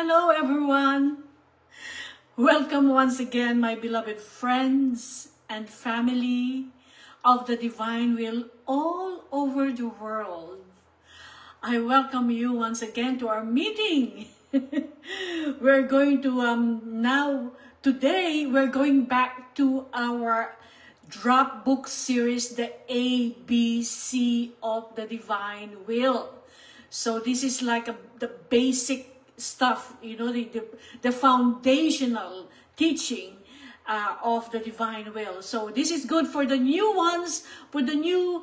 Hello everyone! Welcome once again, my beloved friends and family of the Divine Will all over the world. I welcome you once again to our meeting. We're going to today we're going back to our drop book series, the ABC of the Divine Will. So this is like the basic stuff, the foundational teaching of the Divine Will. So this is good for the new ones, for the new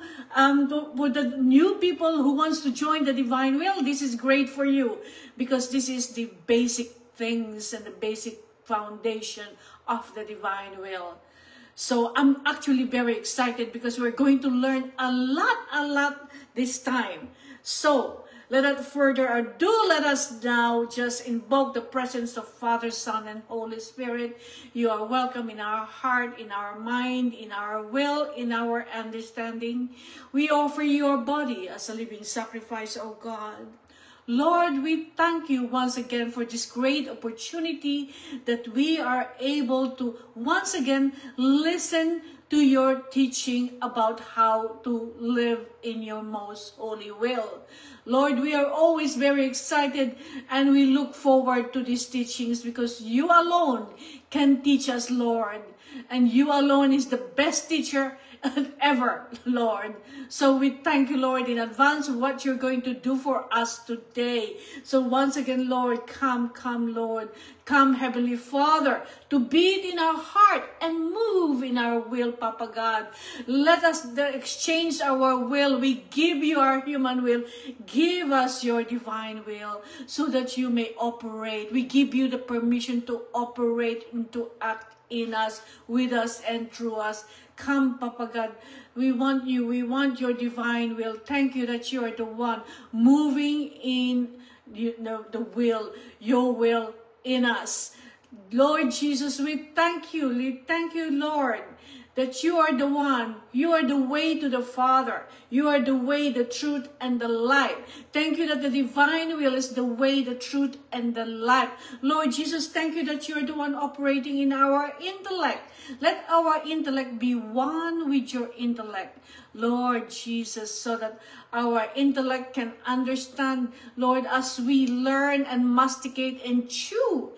people who wants to join the Divine Will. This is great for you because this is the basic things and the basic foundation of the Divine Will. So I'm actually very excited because we're going to learn a lot this time. So without further ado, let us now just invoke the presence of Father, Son, and Holy Spirit. You are welcome in our heart, in our mind, in our will, in our understanding. We offer you our body as a living sacrifice, O God. Lord, we thank you once again for this great opportunity that we are able to once again listen to your teaching about how to live in your most holy will. Lord, we are always very excited and we look forward to these teachings because you alone can teach us, Lord. And you alone is the best teacher ever, Lord. So we thank you, Lord, in advance of what you're going to do for us today. So once again, Lord, come, Lord. Come, Heavenly Father, to beat in our heart and move in our will, Papa God. Let us exchange our will. We give you our human will. Give us your divine will so that you may operate. We give you the permission to operate and to act in us, with us, and through us. Come, Papa God. We want you. We want your divine will. Thank you that you are the one moving in the will, your will in us. Lord Jesus, we thank you. We thank you, Lord, that you are the one. You are the way to the Father. You are the way, the truth, and the light. Thank you that the divine will is the way, the truth, and the light. Lord Jesus, thank you that you are the one operating in our intellect. Let our intellect be one with your intellect, Lord Jesus, so that our intellect can understand, Lord, as we learn and masticate and chew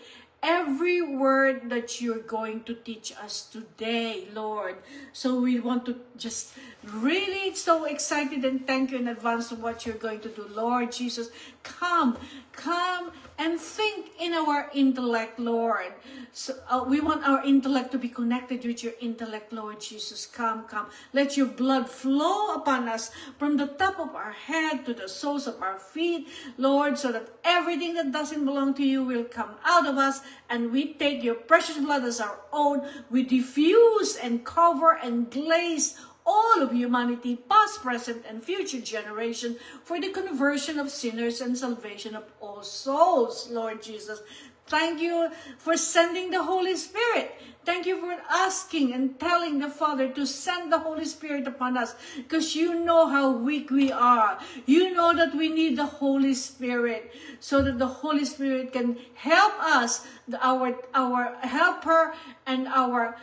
every word that you're going to teach us today, Lord. So we want to just really so excited and thank you in advance of what you're going to do, Lord Jesus. Come and think in our intellect, Lord. So we want our intellect to be connected with your intellect, Lord Jesus. Come. Let your blood flow upon us from the top of our head to the soles of our feet, Lord, so that everything that doesn't belong to you will come out of us, and we take your precious blood as our own. We diffuse and cover and glaze all of humanity, past, present, and future generation, for the conversion of sinners and salvation of all souls, Lord Jesus. Thank you for sending the Holy Spirit. Thank you for asking and telling the Father to send the Holy Spirit upon us, because you know how weak we are. You know that we need the Holy Spirit so that the Holy Spirit can help us, our helper and our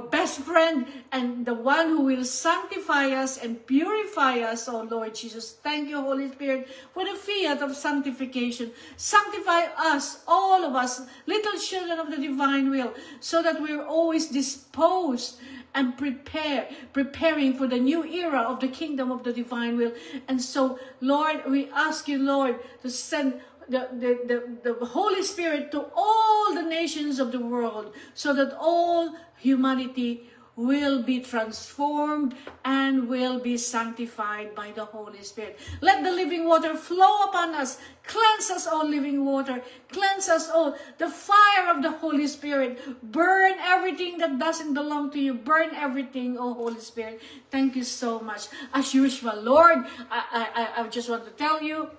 best friend, and the one who will sanctify us and purify us, oh Lord Jesus. Thank you, Holy Spirit, for the fiat of sanctification. Sanctify us, all of us, little children of the divine will, so that we're always disposed and preparing for the new era of the kingdom of the divine will. And so, Lord, we ask you, Lord, to send the Holy Spirit to all the nations of the world, so that all humanity will be transformed and will be sanctified by the Holy Spirit. Let the living water flow upon us. Cleanse us, all living water. Cleanse us all. The fire of the Holy Spirit. Burn everything that doesn't belong to you. Burn everything, oh Holy Spirit. Thank you so much. As usual, Lord, I just want to tell you,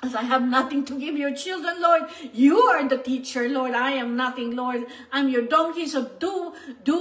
As I have nothing to give your children, Lord, you are the teacher, Lord. I am nothing, Lord. I'm your donkey, so do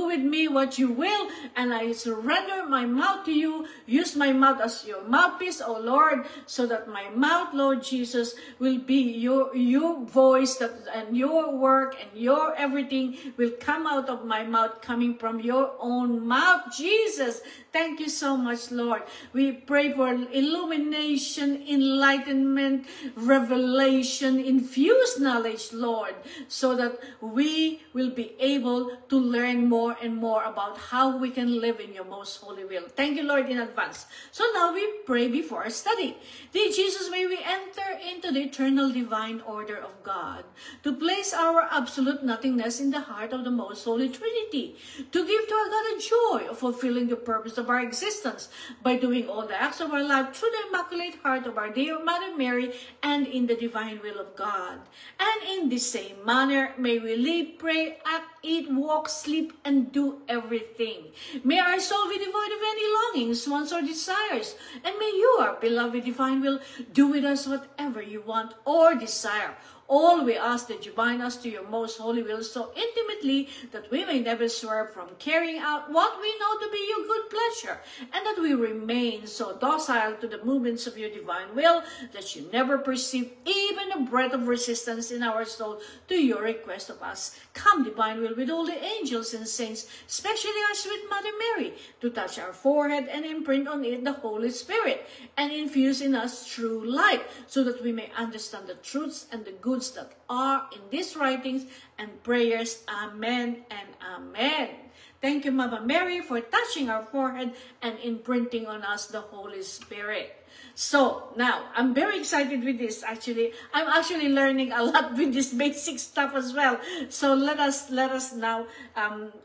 with me what you will, and I surrender my mouth to you. Use my mouth as your mouthpiece, oh Lord, so that my mouth, Lord Jesus, will be your voice, and your work and your everything will come out of my mouth, coming from your own mouth, Jesus. Thank you so much, Lord. We pray for illumination, enlightenment, revelation, infused knowledge, Lord, so that we will be able to learn more and more about how we can live in your most holy will. Thank you, Lord, in advance. So now we pray before our study. Dear Jesus, may we enter into the eternal divine order of God, to place our absolute nothingness in the heart of the most holy Trinity, to give to our God a joy of fulfilling the purpose of our existence by doing all the acts of our life through the Immaculate Heart of our dear Mother Mary and in the divine will of God. And in the same manner, may we live, pray, act, eat, walk, sleep, and do everything. May our soul be devoid of any longings, wants, or desires, and may you, our beloved divine will, do with us whatever you want or desire. All we ask that you bind us to your most holy will so intimately that we may never swerve from carrying out what we know to be your good pleasure, and that we remain so docile to the movements of your divine will that you never perceive even a breath of resistance in our soul to your request of us. Come, divine will, with all the angels and saints, especially our sweet Mother Mary, to touch our forehead and imprint on it the Holy Spirit, and infuse in us true light, so that we may understand the truths and the goods that are in these writings and prayers. Amen and amen. Thank you, Mother Mary, for touching our forehead and imprinting on us the Holy Spirit. So now, I'm very excited with this. Actually, I'm actually learning a lot with this basic stuff as well. So let us now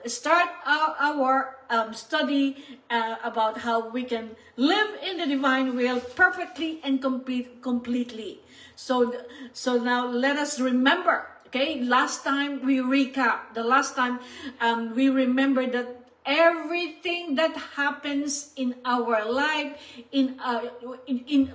start our study about how we can live in the divine will perfectly and completely. So now let us remember. Okay, last time we recap. The last time we remember that everything that happens in our life,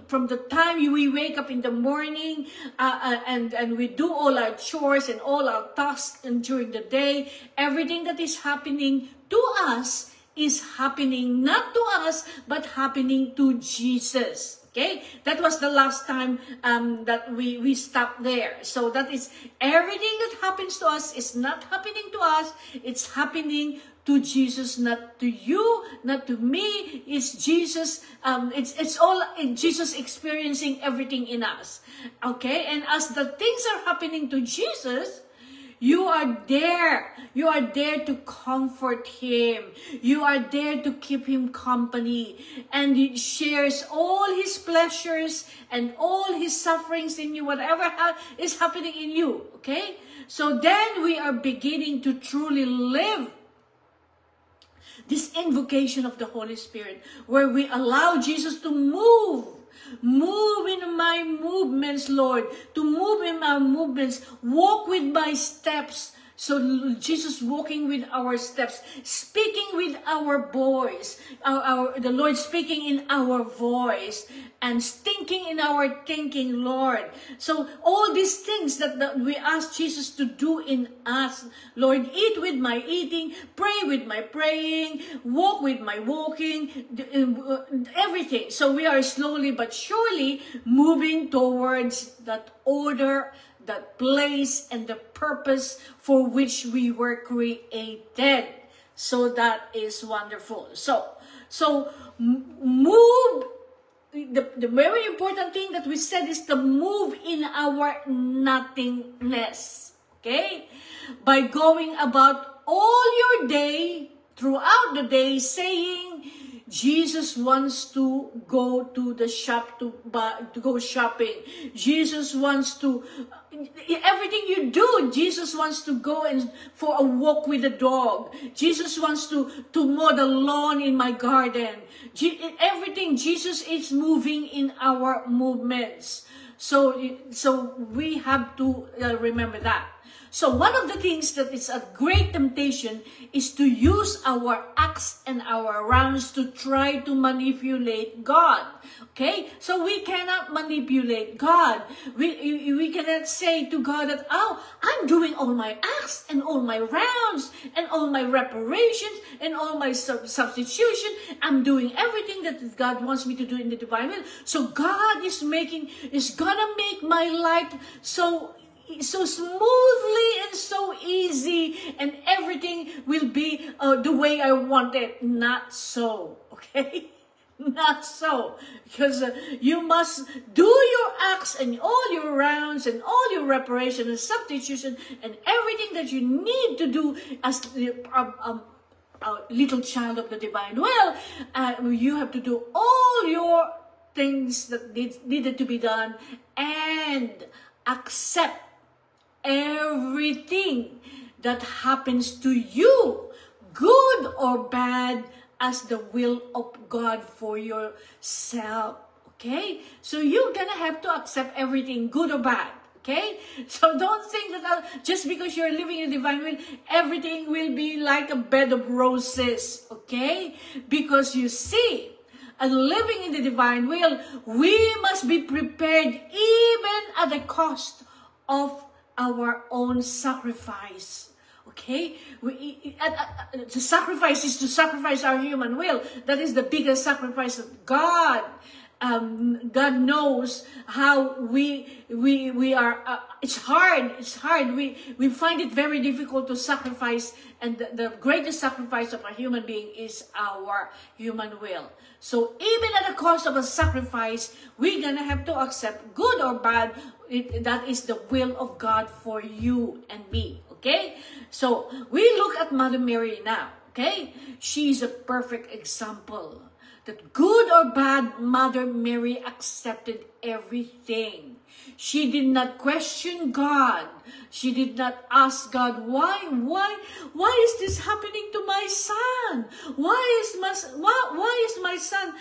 from the time we wake up in the morning, and we do all our chores and all our tasks, and during the day, everything that is happening to us is happening not to us, but happening to Jesus. Okay, that was the last time that we stopped there. So that is everything that happens to us is not happening to us. It's happening to Jesus, not to you, not to me. It's Jesus. It's all Jesus experiencing everything in us. Okay, and as the things are happening to Jesus, you are there. You are there to comfort him. You are there to keep him company. And he shares all his pleasures and all his sufferings in you, whatever is happening in you. Okay? So then we are beginning to truly live this invocation of the Holy Spirit, where we allow Jesus to move in my movements, Lord, to move in my movements, walk with my steps. So Jesus walking with our steps, speaking with our voice, the Lord speaking in our voice, and thinking in our thinking, Lord. So all these things that we ask Jesus to do in us, Lord, eat with my eating, pray with my praying, walk with my walking, everything. So we are slowly but surely moving towards that order, that place, and the purpose for which we were created. So that is wonderful. So move. The very important thing that we said is to move in our nothingness. Okay? By going about all your day, throughout the day, saying, Jesus wants to go to the shop to go shopping. Jesus wants to, everything you do, Jesus wants to go for a walk with the dog. Jesus wants to mow the lawn in my garden. Everything, Jesus is moving in our movements. So we have to remember that. So one of the things that is a great temptation is to use our acts and our rounds to try to manipulate God. Okay? So we cannot manipulate God. We cannot say to God that, oh, I'm doing all my acts and all my rounds and all my reparations and all my substitution. I'm doing everything that God wants me to do in the divine will. So God is gonna make my life so smoothly and so easy, and everything will be the way I want it. Not so, okay? Not so, because you must do your acts and all your rounds and all your reparation and substitution and everything that you need to do as a little child of the divine will. You have to do all your things that needed to be done and accept everything that happens to you, good or bad, as the will of God for yourself. Okay? So you're gonna have to accept everything, good or bad. Okay? So don't think that just because you're living in divine will, everything will be like a bed of roses. Okay? Because you see, and living in the divine will, we must be prepared even at the cost of our own sacrifice. Okay? The sacrifice is to sacrifice our human will. That is the biggest sacrifice of God. God knows how we are. It's hard. It's hard. We find it very difficult to sacrifice, and the greatest sacrifice of a human being is our human will. So even at the cost of a sacrifice, we're gonna have to accept, good or bad, that is the will of God for you and me. Okay? So we look at Mother Mary now. Okay? She's a perfect example that good or bad, Mother Mary accepted everything. She did not question God. She did not ask God, why is this happening to my son? Why is my son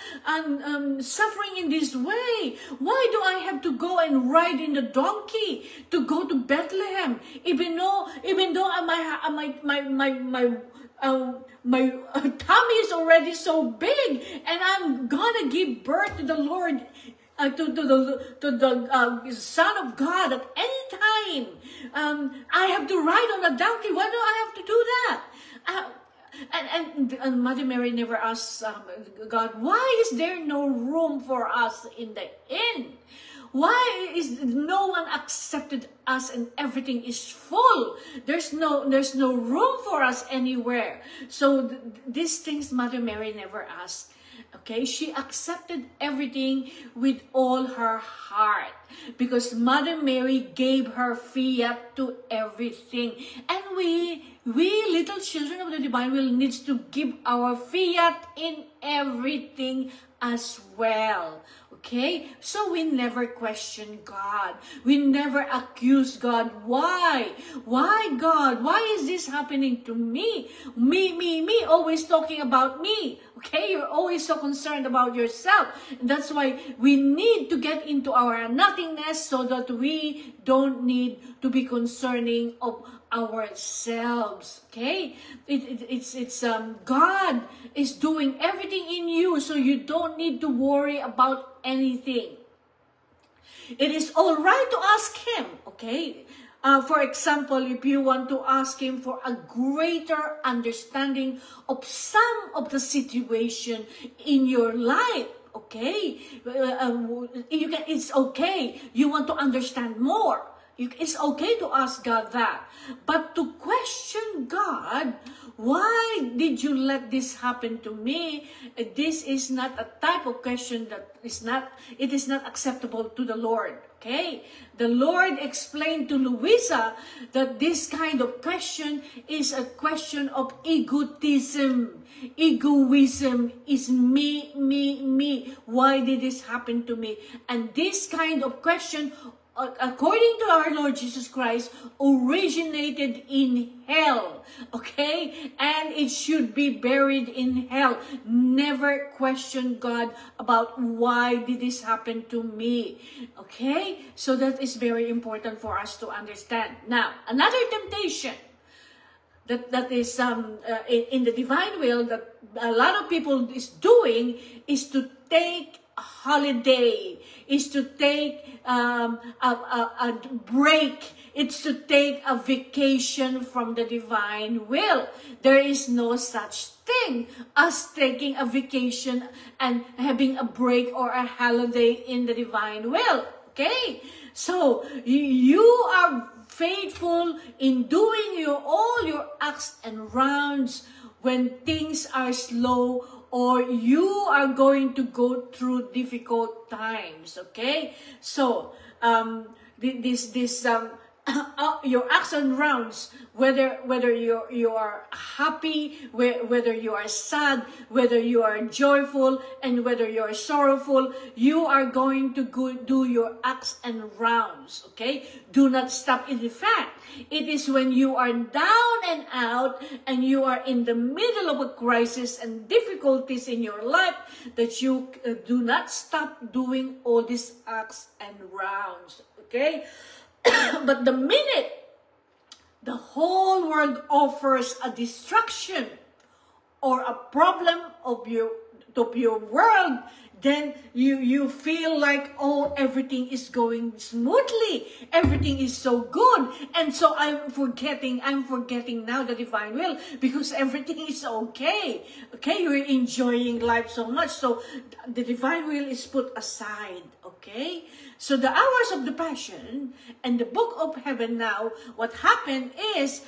suffering in this way? Why do I have to go and ride in the donkey to go to Bethlehem? Even though my tummy is already so big, and I'm gonna give birth to the Lord, to the Son of God at any time. I have to ride on a donkey. Why do I have to do that? And Mother Mary never asked God, why is there no room for us in the inn? Why is no one accepted us and everything is full? There's no room for us anywhere. So these things Mother Mary never asked. Okay, she accepted everything with all her heart because Mother Mary gave her fiat to everything. And we little children of the divine will needs to give our fiat in everything as well. Okay? So we never question God. We never accuse God. Why? Why, God? Why is this happening to me? Me, always talking about me. Okay? You're always so concerned about yourself. And that's why we need to get into our nothingness so that we don't need to be concerning of ourselves. Okay? God is doing everything in you, so you don't need to worry about anything. It is all right to ask Him. Okay? For example, if you want to ask Him for a greater understanding of some of the situation in your life, okay? It's okay. You want to understand more. It's okay to ask God that. But to question God, why did you let this happen to me? This is not a type of question that is not acceptable to the Lord. Okay? The Lord explained to Luisa that this kind of question is a question of egotism. Egoism is me. Why did this happen to me? And this kind of question according to our Lord Jesus Christ, originated in hell, okay? And it should be buried in hell. Never question God about why did this happen to me, okay? So that is very important for us to understand. Now, another temptation that is in the divine will that a lot of people is doing is to take a holiday, is to take a break, it's to take a vacation from the divine will. There is no such thing as taking a vacation and having a break or a holiday in the divine will, okay? So you are faithful in doing all your acts and rounds when things are slow or you are going to go through difficult times, okay? So your acts and rounds, whether you are happy, whether you are sad, whether you are joyful, and whether you are sorrowful, you are going to do your acts and rounds, okay? Do not stop. In fact, it is when you are down and out and you are in the middle of a crisis and difficulties in your life that you do not stop doing all these acts and rounds, okay? But the minute the whole world offers a distraction or a problem of your world, then you feel like, oh, everything is going smoothly, everything is so good, and so I'm forgetting now the divine will because everything is okay. Okay, you're enjoying life so much, so the divine will is put aside. Okay, so the hours of the passion and the book of heaven now, what happened is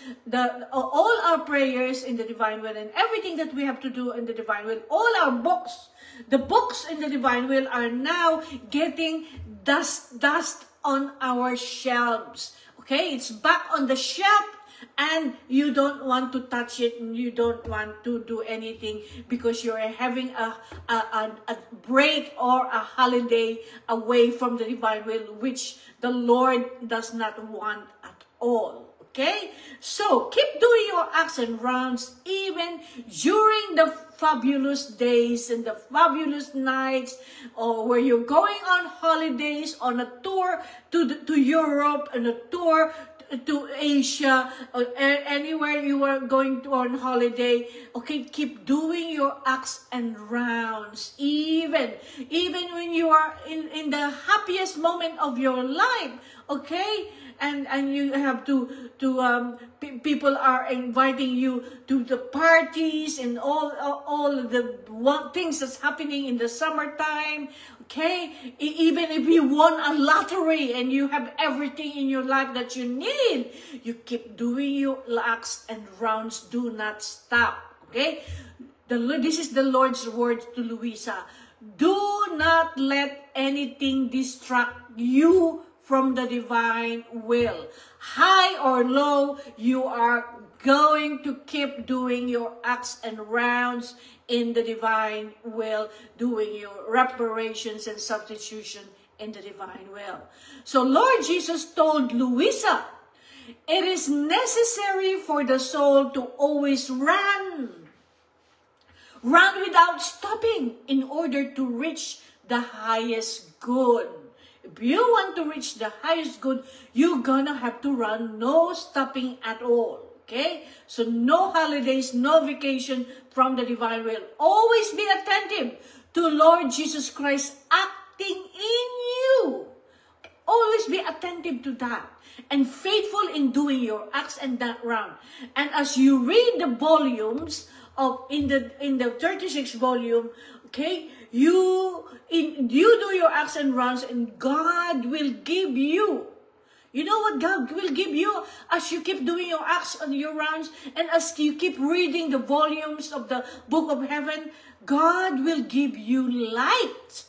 all our prayers in the divine will and everything that we have to do in the divine will, all our books, the books in the divine will are now getting dust on our shelves. Okay, it's back on the shelf and you don't want to touch it and you don't want to do anything because you're having a break or a holiday away from the divine will, which the Lord does not want at all. Okay, so keep doing your acts and rounds even during the fabulous days and the fabulous nights, or where you're going on holidays, on a tour to Europe, and a tour to Asia, or anywhere you are going to on holiday. Okay, keep doing your acts and rounds even when you are in the happiest moment of your life. Okay, and you have to people are inviting you to the parties and all the things that's happening in the summertime. Okay, even if you won a lottery and you have everything in your life that you need, you keep doing your acts and rounds. Do not stop. Okay, this is the Lord's word to Luisa. Do not let anything distract you from the divine will. High or low, you are going to keep doing your acts and rounds in the divine will, doing your reparations and substitution in the divine will. So Lord Jesus told Luisa, it is necessary for the soul to always run without stopping in order to reach the highest good. If you want to reach the highest good, you're gonna have to run, no stopping at all. Okay? So no holidays, no vacation from the divine will. Always be attentive to Lord Jesus Christ acting in you. Always be attentive to that. And faithful in doing your acts and that round. And as you read the volumes in the 36th volume, okay, you do your acts and rounds, and God will give you. You know what God will give you as you keep doing your acts and your rounds, and as you keep reading the volumes of the book of heaven, God will give you light.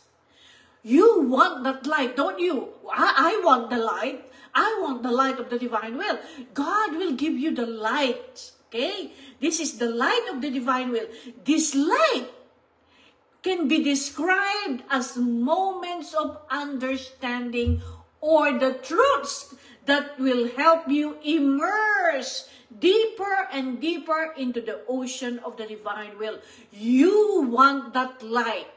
You want that light, don't you? I want the light. I want the light of the divine will. God will give you the light. Okay? This is the light of the divine will. This light can be described as moments of understanding or the truths that will help you immerse deeper and deeper into the ocean of the divine will. You want that light.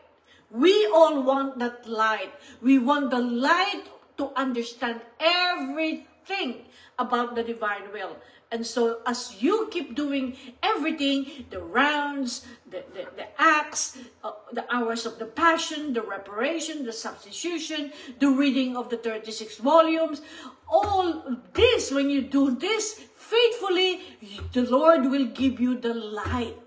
We all want that light. We want the light to understand everything about the divine will. And so as you keep doing everything, the rounds, the acts, the hours of the passion, the reparation, the substitution, the reading of the 36 volumes, all this, when you do this faithfully, the Lord will give you the light.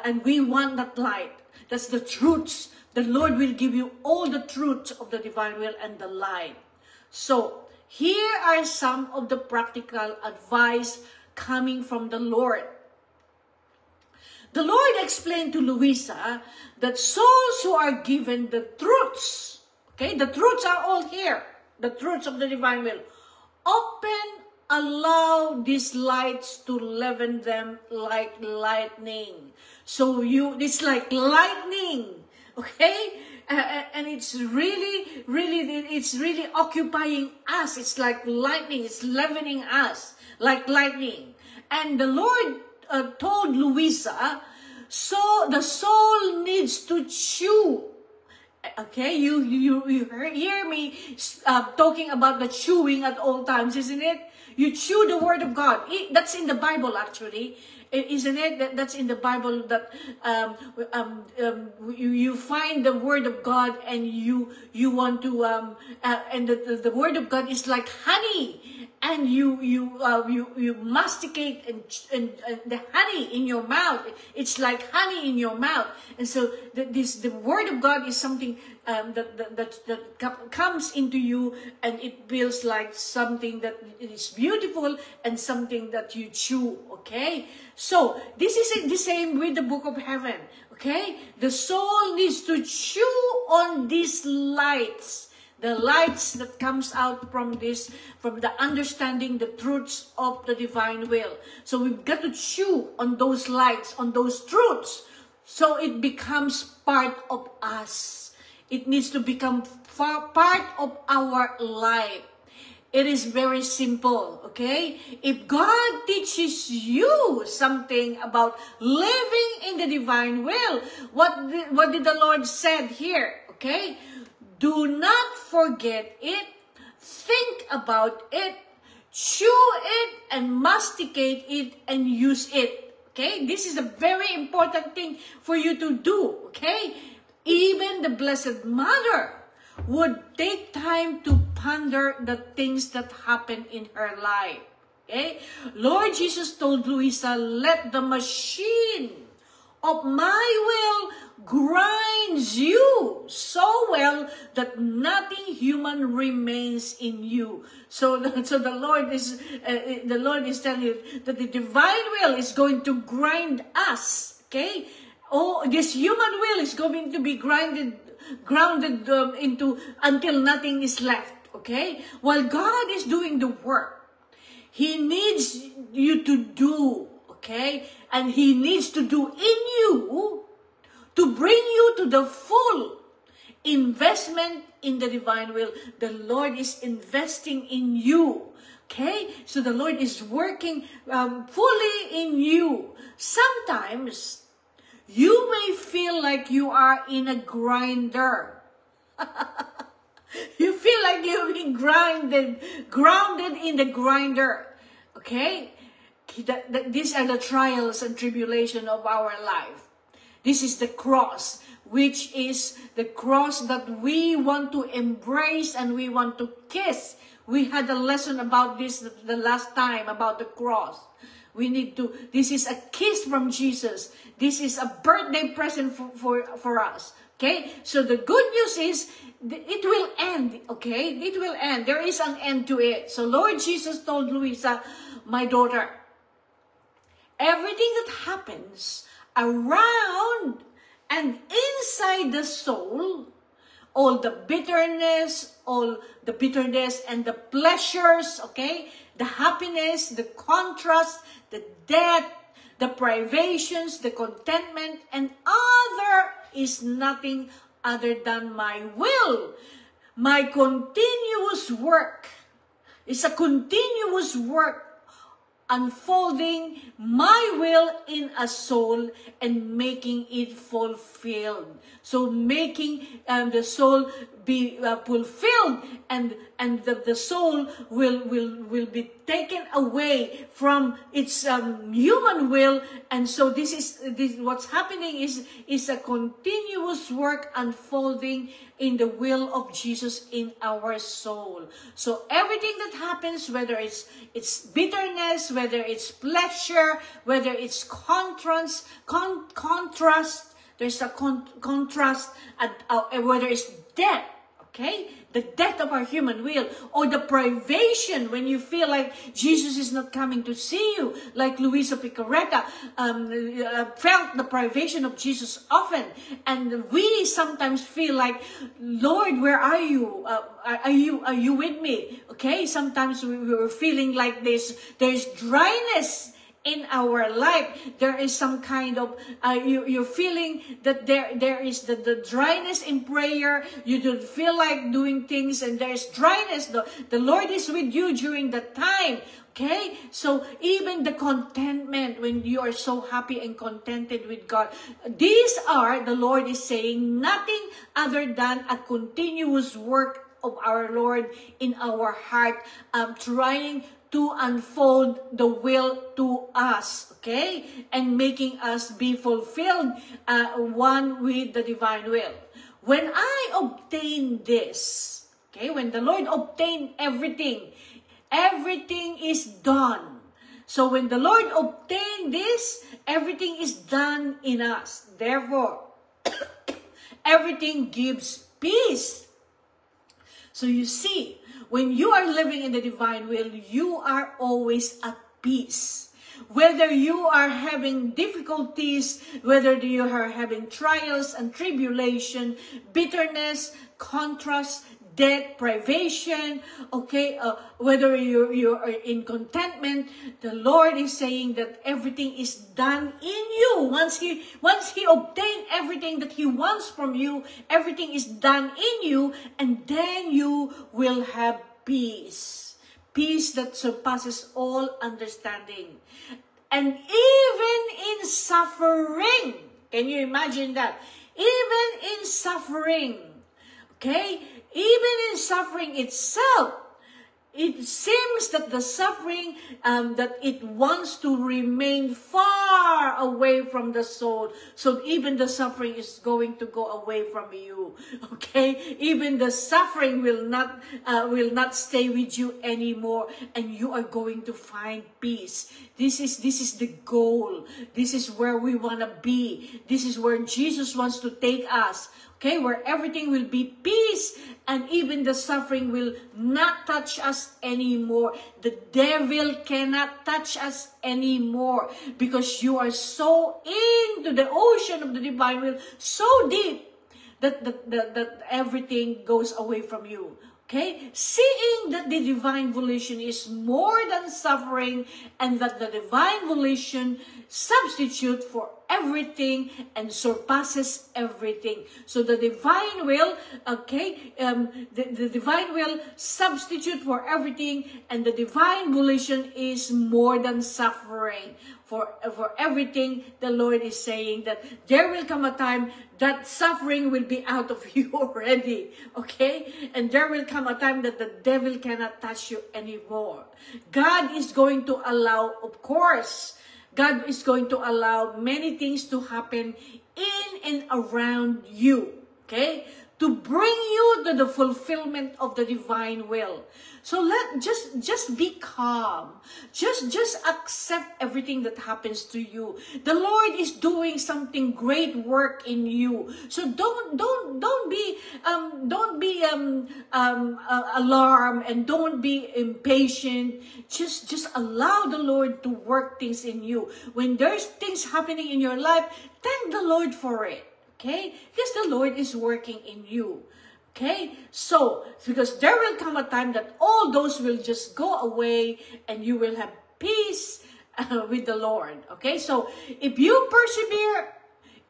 And we want that light. That's the truths. The Lord will give you all the truths of the divine will and the light. So, here are some of the practical advice coming from the Lord. The Lord explained to Louisa that souls who are given the truths, okay, the truths are all here, the truths of the divine will, often allow these lights to leaven them like lightning. So it's like lightning, okay? And it's really occupying us. It's like lightning. It's leavening us like lightning. And the Lord told Louisa, so the soul needs to chew. Okay, you hear me talking about the chewing at all times, isn't it? You chew the word of God. That's in the Bible, actually. Isn't it? That's in the Bible that you find the word of God and you want to and the word of God is like honey, and you masticate and the honey in your mouth. It's like honey in your mouth, and so the word of God is something that comes into you, and it feels like something that is beautiful and something that you chew. Okay, so this is the same with the book of heaven. Okay, the soul needs to chew on these lights, the lights that comes out from the understanding the truths of the divine will. So we've got to chew on those lights, on those truths, so it becomes part of us. It needs to become part of our life. It is very simple, okay? If God teaches you something about living in the divine will, what did the Lord said here, okay? Do not forget it, think about it, chew it, and masticate it, and use it, okay? This is a very important thing for you to do, okay? Even the Blessed Mother would take time to ponder the things that happened in her life. Okay? Lord Jesus told Louisa, let the machine of my will grinds you so well that nothing human remains in you. So the Lord is telling you that the divine will is going to grind us. Okay? Oh, this human will is going to be grounded into until nothing is left. Okay? While God is doing the work, He needs you to do. Okay? And He needs to do in you to bring you to the full investment in the divine will. The Lord is investing in you. Okay? So the Lord is working fully in you. Sometimes you may feel like you are in a grinder. You feel like you've been grounded in the grinder. Okay? These are the trials and tribulation of our life. This is the cross, which is the cross that we want to embrace and we want to kiss. We had a lesson about this the last time, about the cross. This is a kiss from Jesus. This is a birthday present for us. Okay? So the good news is, it will end. Okay? It will end. There is an end to it. So Lord Jesus told Louisa, my daughter, everything that happens around and inside the soul, all the bitterness and the pleasures, okay? The happiness, the contrast, the death, the privations, the contentment, and other is nothing other than my will. my continuous work. It's a continuous work unfolding my will in a soul and making it fulfilled. So making the soul be fulfilled, and the soul will be taken away from its human will. And so this what's happening is a continuous work unfolding in the will of Jesus in our soul. So everything that happens, whether it's bitterness, whether it's pleasure, whether it's contrast, there's a contrast, whether it's death, okay? The death of our human will, or the privation when you feel like Jesus is not coming to see you, like Luisa Picaretta felt the privation of Jesus often. And we sometimes feel like, Lord, where are you? Are you with me? Okay, sometimes we're feeling like there's dryness in our life. There is some kind of you're feeling that there is the dryness in prayer. You don't feel like doing things, and there's dryness. The Lord is with you during that time. Okay, so even the contentment, when you are so happy and contented with God, these are, the Lord is saying, nothing other than a continuous work of our Lord in our heart, trying to unfold the will to us, okay? And making us be fulfilled, one with the divine will. When I obtain this, okay, when the Lord obtained everything, everything is done. So when the Lord obtained this, everything is done in us. Therefore, everything gives peace. So you see, when you are living in the divine will, you are always at peace. Whether you are having difficulties, whether you are having trials and tribulation, bitterness, contrast, death, privation, okay, whether you are in contentment, the Lord is saying that everything is done in you. Once He obtained everything that He wants from you, everything is done in you, and then you will have peace. Peace that surpasses all understanding. And even in suffering, can you imagine that? Even in suffering, okay? Even in suffering itself, it seems that the suffering, that it wants to remain far away from the soul. So even the suffering is going to go away from you. Okay? Even the suffering will not stay with you anymore, and you are going to find peace. This is the goal. This is where we want to be. This is where Jesus wants to take us. Okay, where everything will be peace, and even the suffering will not touch us anymore. The devil cannot touch us anymore, because you are so into the ocean of the divine will, so deep that everything goes away from you. Okay, seeing that the divine volition is more than suffering, and that the divine volition substitute for everything and surpasses everything. So the divine will, okay, the divine will substitute for everything, and the divine volition is more than suffering. For everything, the Lord is saying that there will come a time that suffering will be out of you already, okay? And there will come a time that the devil cannot touch you anymore. God is going to allow, of course, God is going to allow many things to happen in and around you, okay? To bring you to the fulfillment of the divine will. So just be calm. Just accept everything that happens to you. The Lord is doing something great work in you. So don't be alarmed, and don't be impatient. Just allow the Lord to work things in you. When there's things happening in your life, thank the Lord for it. Okay? Because the Lord is working in you. Okay? So, because there will come a time that all those will just go away, and you will have peace with the Lord. Okay? So, if you persevere,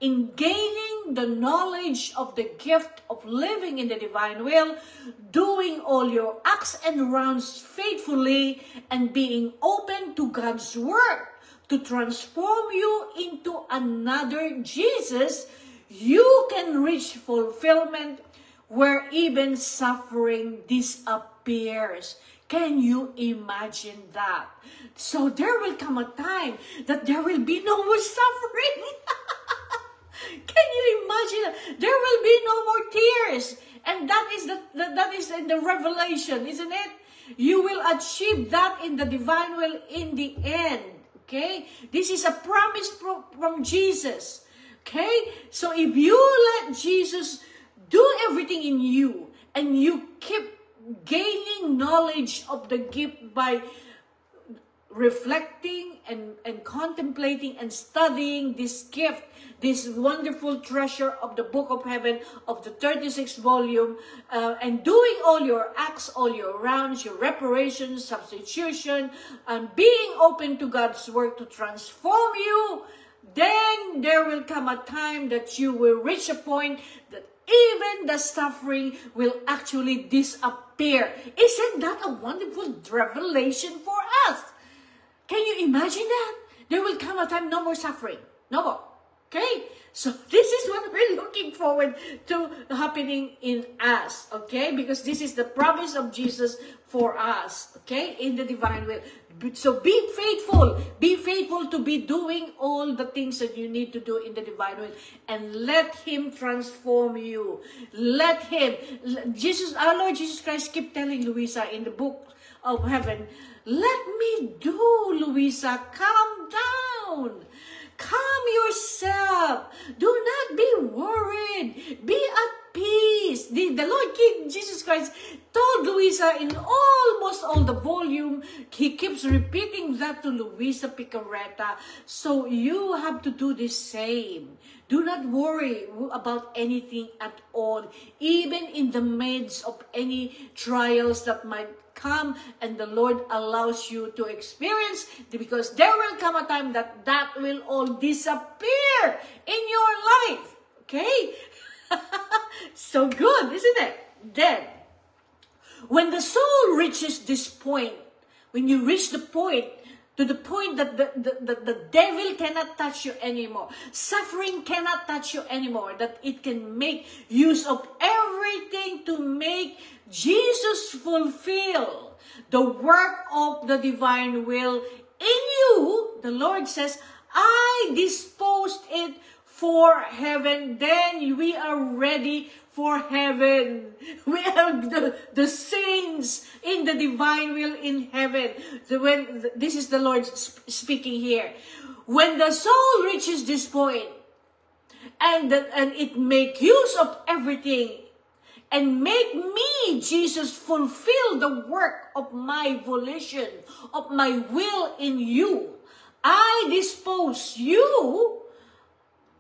in gaining the knowledge of the gift of living in the divine will, doing all your acts and rounds faithfully, and being open to God's work to transform you into another Jesus, you can reach fulfillment where even suffering disappears. Can you imagine that? So there will come a time that there will be no more suffering. Can you imagine? There will be no more tears. And that is in the Revelation, isn't it? You will achieve that in the divine will in the end. Okay? This is a promise from Jesus. Okay? So if you let Jesus do everything in you, and you keep gaining knowledge of the gift by reflecting and contemplating and studying this gift, this wonderful treasure of the book of heaven, of the 36th volume, and doing all your acts, all your rounds, your reparations, substitution, and being open to God's work to transform you, then there will come a time that you will reach a point that even the suffering will actually disappear. Isn't that a wonderful revelation for us? Can you imagine that? There will come a time, no more suffering. No more. Okay? So this is what we're looking forward to happening in us. Okay? Because this is the promise of Jesus for us. Okay? In the divine will. So be faithful. Be faithful to be doing all the things that you need to do in the divine will. And let Him transform you. Let Him. Our Lord Jesus Christ keep telling Luisa in the book of heaven, let me do, Luisa. Calm down. Calm yourself. Do not be worried. Be at peace. The Lord King Jesus Christ told Luisa in almost all the volume. He keeps repeating that to Luisa Picareta. So you have to do the same. Do not worry about anything at all. Even in the midst of any trials that might come and the Lord allows you to experience, because there will come a time that that will all disappear in your life. Okay? So good, isn't it? Then, when the soul reaches this point, when you reach the point, to the point that the devil cannot touch you anymore, suffering cannot touch you anymore, that it can make use of everything to make Jesus fulfill the work of the divine will in you, the Lord says, I disposed it for heaven. Then we are ready for heaven. We are the saints in the divine will in heaven. This is the Lord speaking here. When the soul reaches this point, and it make use of everything, and make me, Jesus, fulfill the work of my volition, of my will in you, I dispose you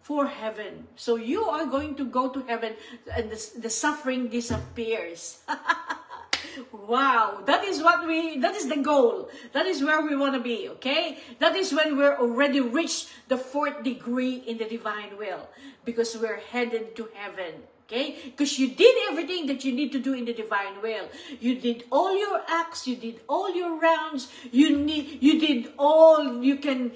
for heaven. So you are going to go to heaven and the suffering disappears. Wow, that is the goal. That is where we want to be, okay? That is when we're already reached the 4th degree in the divine will, because we're headed to heaven. Okay? Because you did everything that you need to do in the divine will. You did all your acts, you did all your rounds, you did all you can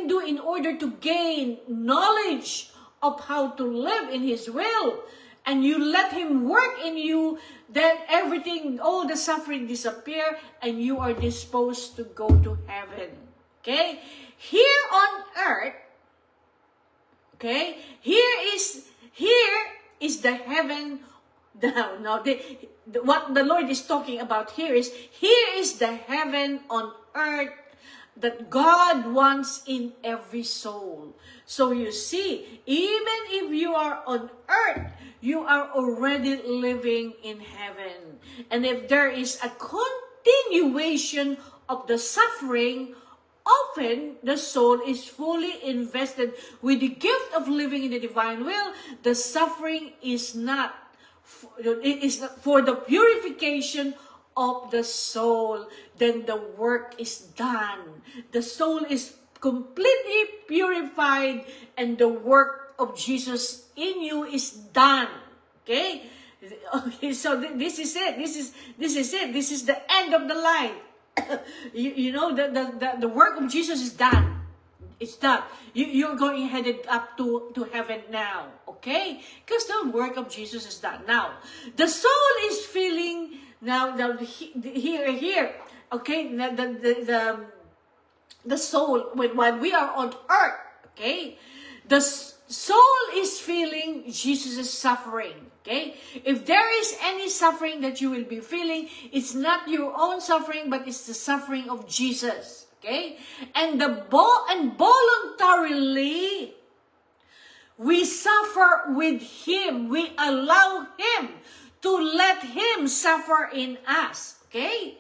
do in order to gain knowledge of how to live in His will. And you let Him work in you, then everything, all the suffering disappear, and you are disposed to go to heaven. Okay? Here on earth, okay, here is the heaven. What the Lord is talking about here is the heaven on earth that God wants in every soul. So you see, even if you are on earth, you are already living in heaven. And if there is a continuation of the suffering, often the soul is fully invested with the gift of living in the divine will. The suffering is not for the purification of the soul. Then the work is done. The soul is completely purified and the work of Jesus in you is done. Okay? Okay, so this is it. This is it. This is the end of the line. you know, the work of Jesus is done. It's done. You're going headed up to heaven now. Okay? Because the work of Jesus is done. Now, the soul is feeling, now, here, okay, the soul, when we are on earth, okay, the soul is feeling Jesus' suffering. Okay? If there is any suffering that you will be feeling, it's not your own suffering, but it's the suffering of Jesus. Okay? And voluntarily, we suffer with Him. We allow Him to let Him suffer in us. Okay?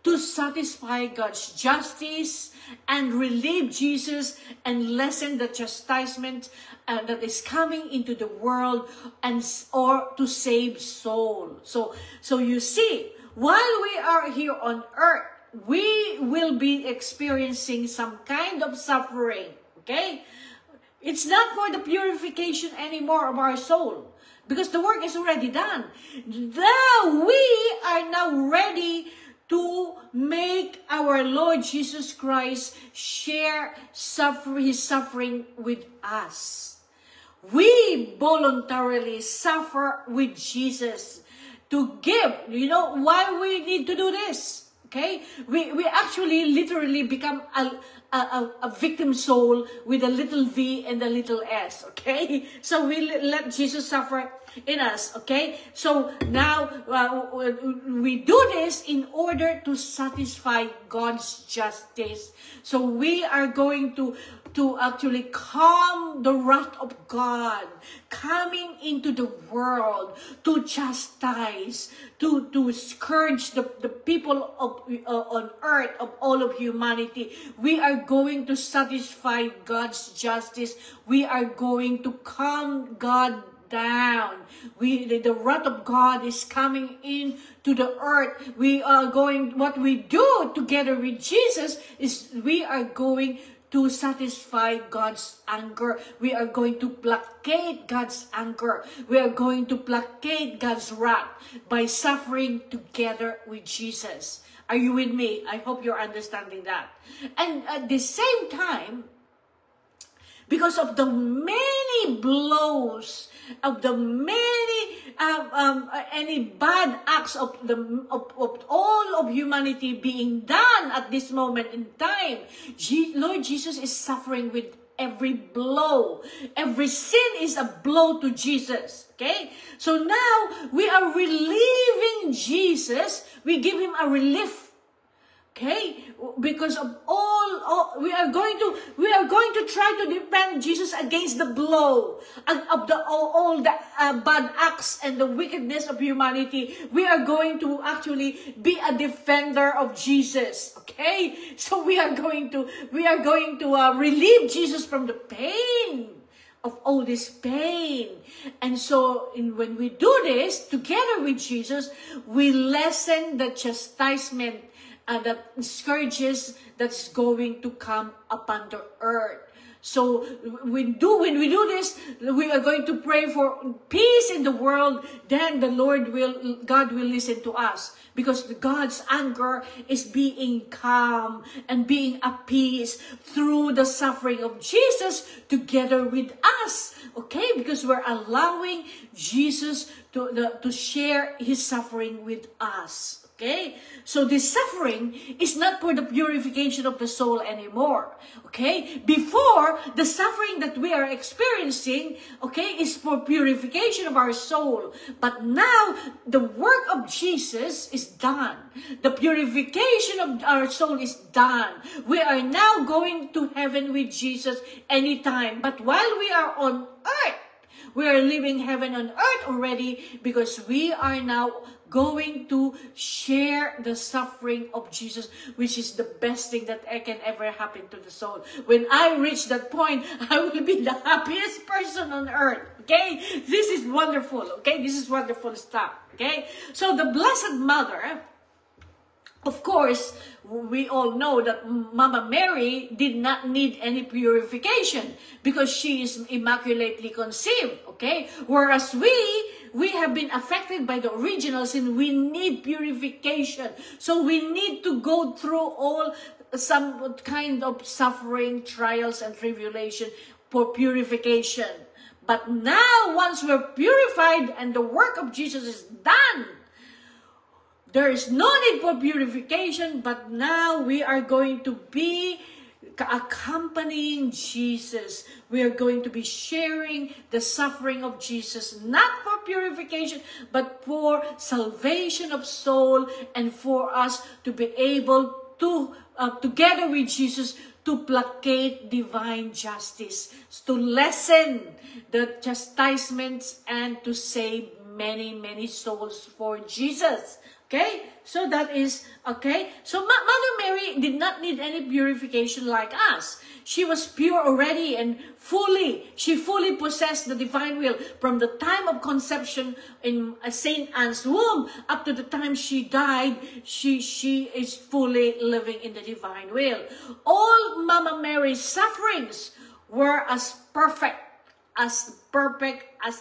To satisfy God's justice and relieve Jesus and lessen the chastisement that is coming into the world, or to save soul. So you see, while we are here on earth, we will be experiencing some kind of suffering. Okay? It's not for the purification anymore of our soul, because the work is already done. Now we are now ready to make our Lord Jesus Christ share His suffering with us. We voluntarily suffer with Jesus to give. You know why we need to do this? Okay? We actually literally become a victim soul with a little v and a little s. Okay? So we let Jesus suffer in us. Okay? So now we do this in order to satisfy God's justice. So we are going to actually calm the wrath of God coming into the world, to chastise, to scourge the people of on earth, of all of humanity. We are going to satisfy God's justice. We are going to calm God down. The wrath of God is coming in to the earth. We are going, what we do together with Jesus is we are going to satisfy God's anger. We are going to placate God's anger. We are going to placate God's wrath by suffering together with Jesus. Are you with me? I hope you're understanding that. And at the same time, because of the many blows, of the many any bad acts of all of humanity being done at this moment in time, Lord Jesus is suffering with every blow. Every sin is a blow to Jesus. Okay? So now we are relieving Jesus. We give him a relief. Okay, because of all we are going to try to defend Jesus against the blow of all the bad acts and the wickedness of humanity. We are going to actually be a defender of Jesus. Okay, so we are going to relieve Jesus from the pain of all this pain. And so when we do this together with Jesus, we lessen the chastisement the scourges that's going to come upon the earth. So when we do this, we are going to pray for peace in the world. Then God will listen to us, because God's anger is being calm and being appeased through the suffering of Jesus together with us. Okay, because we're allowing Jesus to share his suffering with us. Okay, so this suffering is not for the purification of the soul anymore. Okay, before, the suffering that we are experiencing, okay, is for purification of our soul. But now, the work of Jesus is done. The purification of our soul is done. We are now going to heaven with Jesus anytime. But while we are on earth, we are living heaven on earth already, because we are now going to share the suffering of Jesus, which is the best thing that can ever happen to the soul. When I reach that point, I will be the happiest person on earth. Okay? This is wonderful. Okay? This is wonderful stuff. Okay? So the Blessed Mother, Of course, we all know that Mama Mary did not need any purification because she is immaculately conceived, okay? Whereas we have been affected by the original sin. We need purification. So we need to go through all some kind of suffering, trials, and tribulation for purification. But now, once we're purified and the work of Jesus is done, there is no need for purification, but now we are going to be accompanying Jesus. We are going to be sharing the suffering of Jesus, not for purification, but for salvation of soul and for us to be able to, together with Jesus, to placate divine justice, to lessen the chastisements and to save many, many souls for Jesus. Okay, so that is, okay, so Mother Mary did not need any purification like us. She was pure already and she fully possessed the divine will from the time of conception in Saint Anne's womb up to the time she died. She is fully living in the divine will. All Mama Mary's sufferings were as perfect as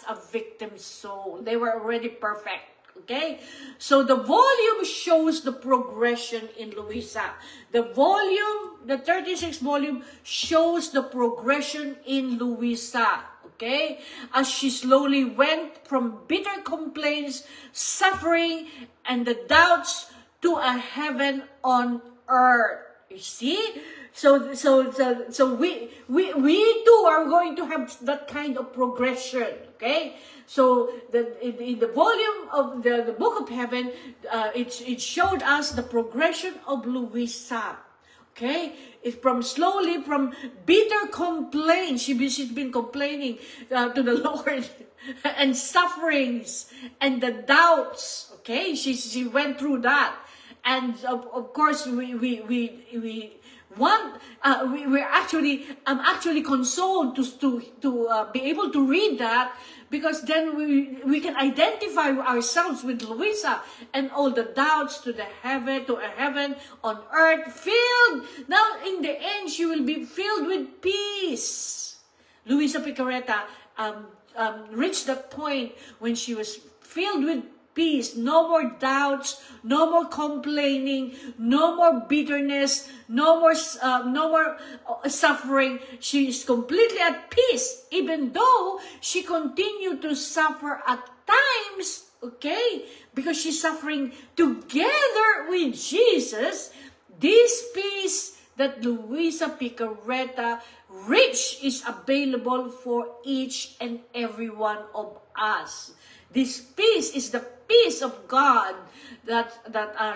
a victim's soul. They were already perfect. Okay, so the volume shows the progression in Luisa. The 36 volume shows the progression in Luisa. Okay, as she slowly went from bitter complaints, suffering, and the doubts to a heaven on earth. You see? So we too are going to have that kind of progression. Okay, so in the volume of the Book of Heaven, it showed us the progression of Luisa. Okay, it's from bitter complaints. She's been complaining to the Lord and sufferings and the doubts. Okay, she went through that, and of course I'm actually consoled to be able to read that, because then we can identify ourselves with Luisa and all the doubts to a heaven on earth filled. Now in the end, she will be filled with peace. Luisa Picarreta reached that point when she was filled with peace. No more doubts, no more complaining, no more bitterness, no more suffering. She is completely at peace, even though she continued to suffer at times, okay, because she's suffering together with Jesus. This peace that Luisa Picarreta reached is available for each and every one of us. This peace is the peace of God that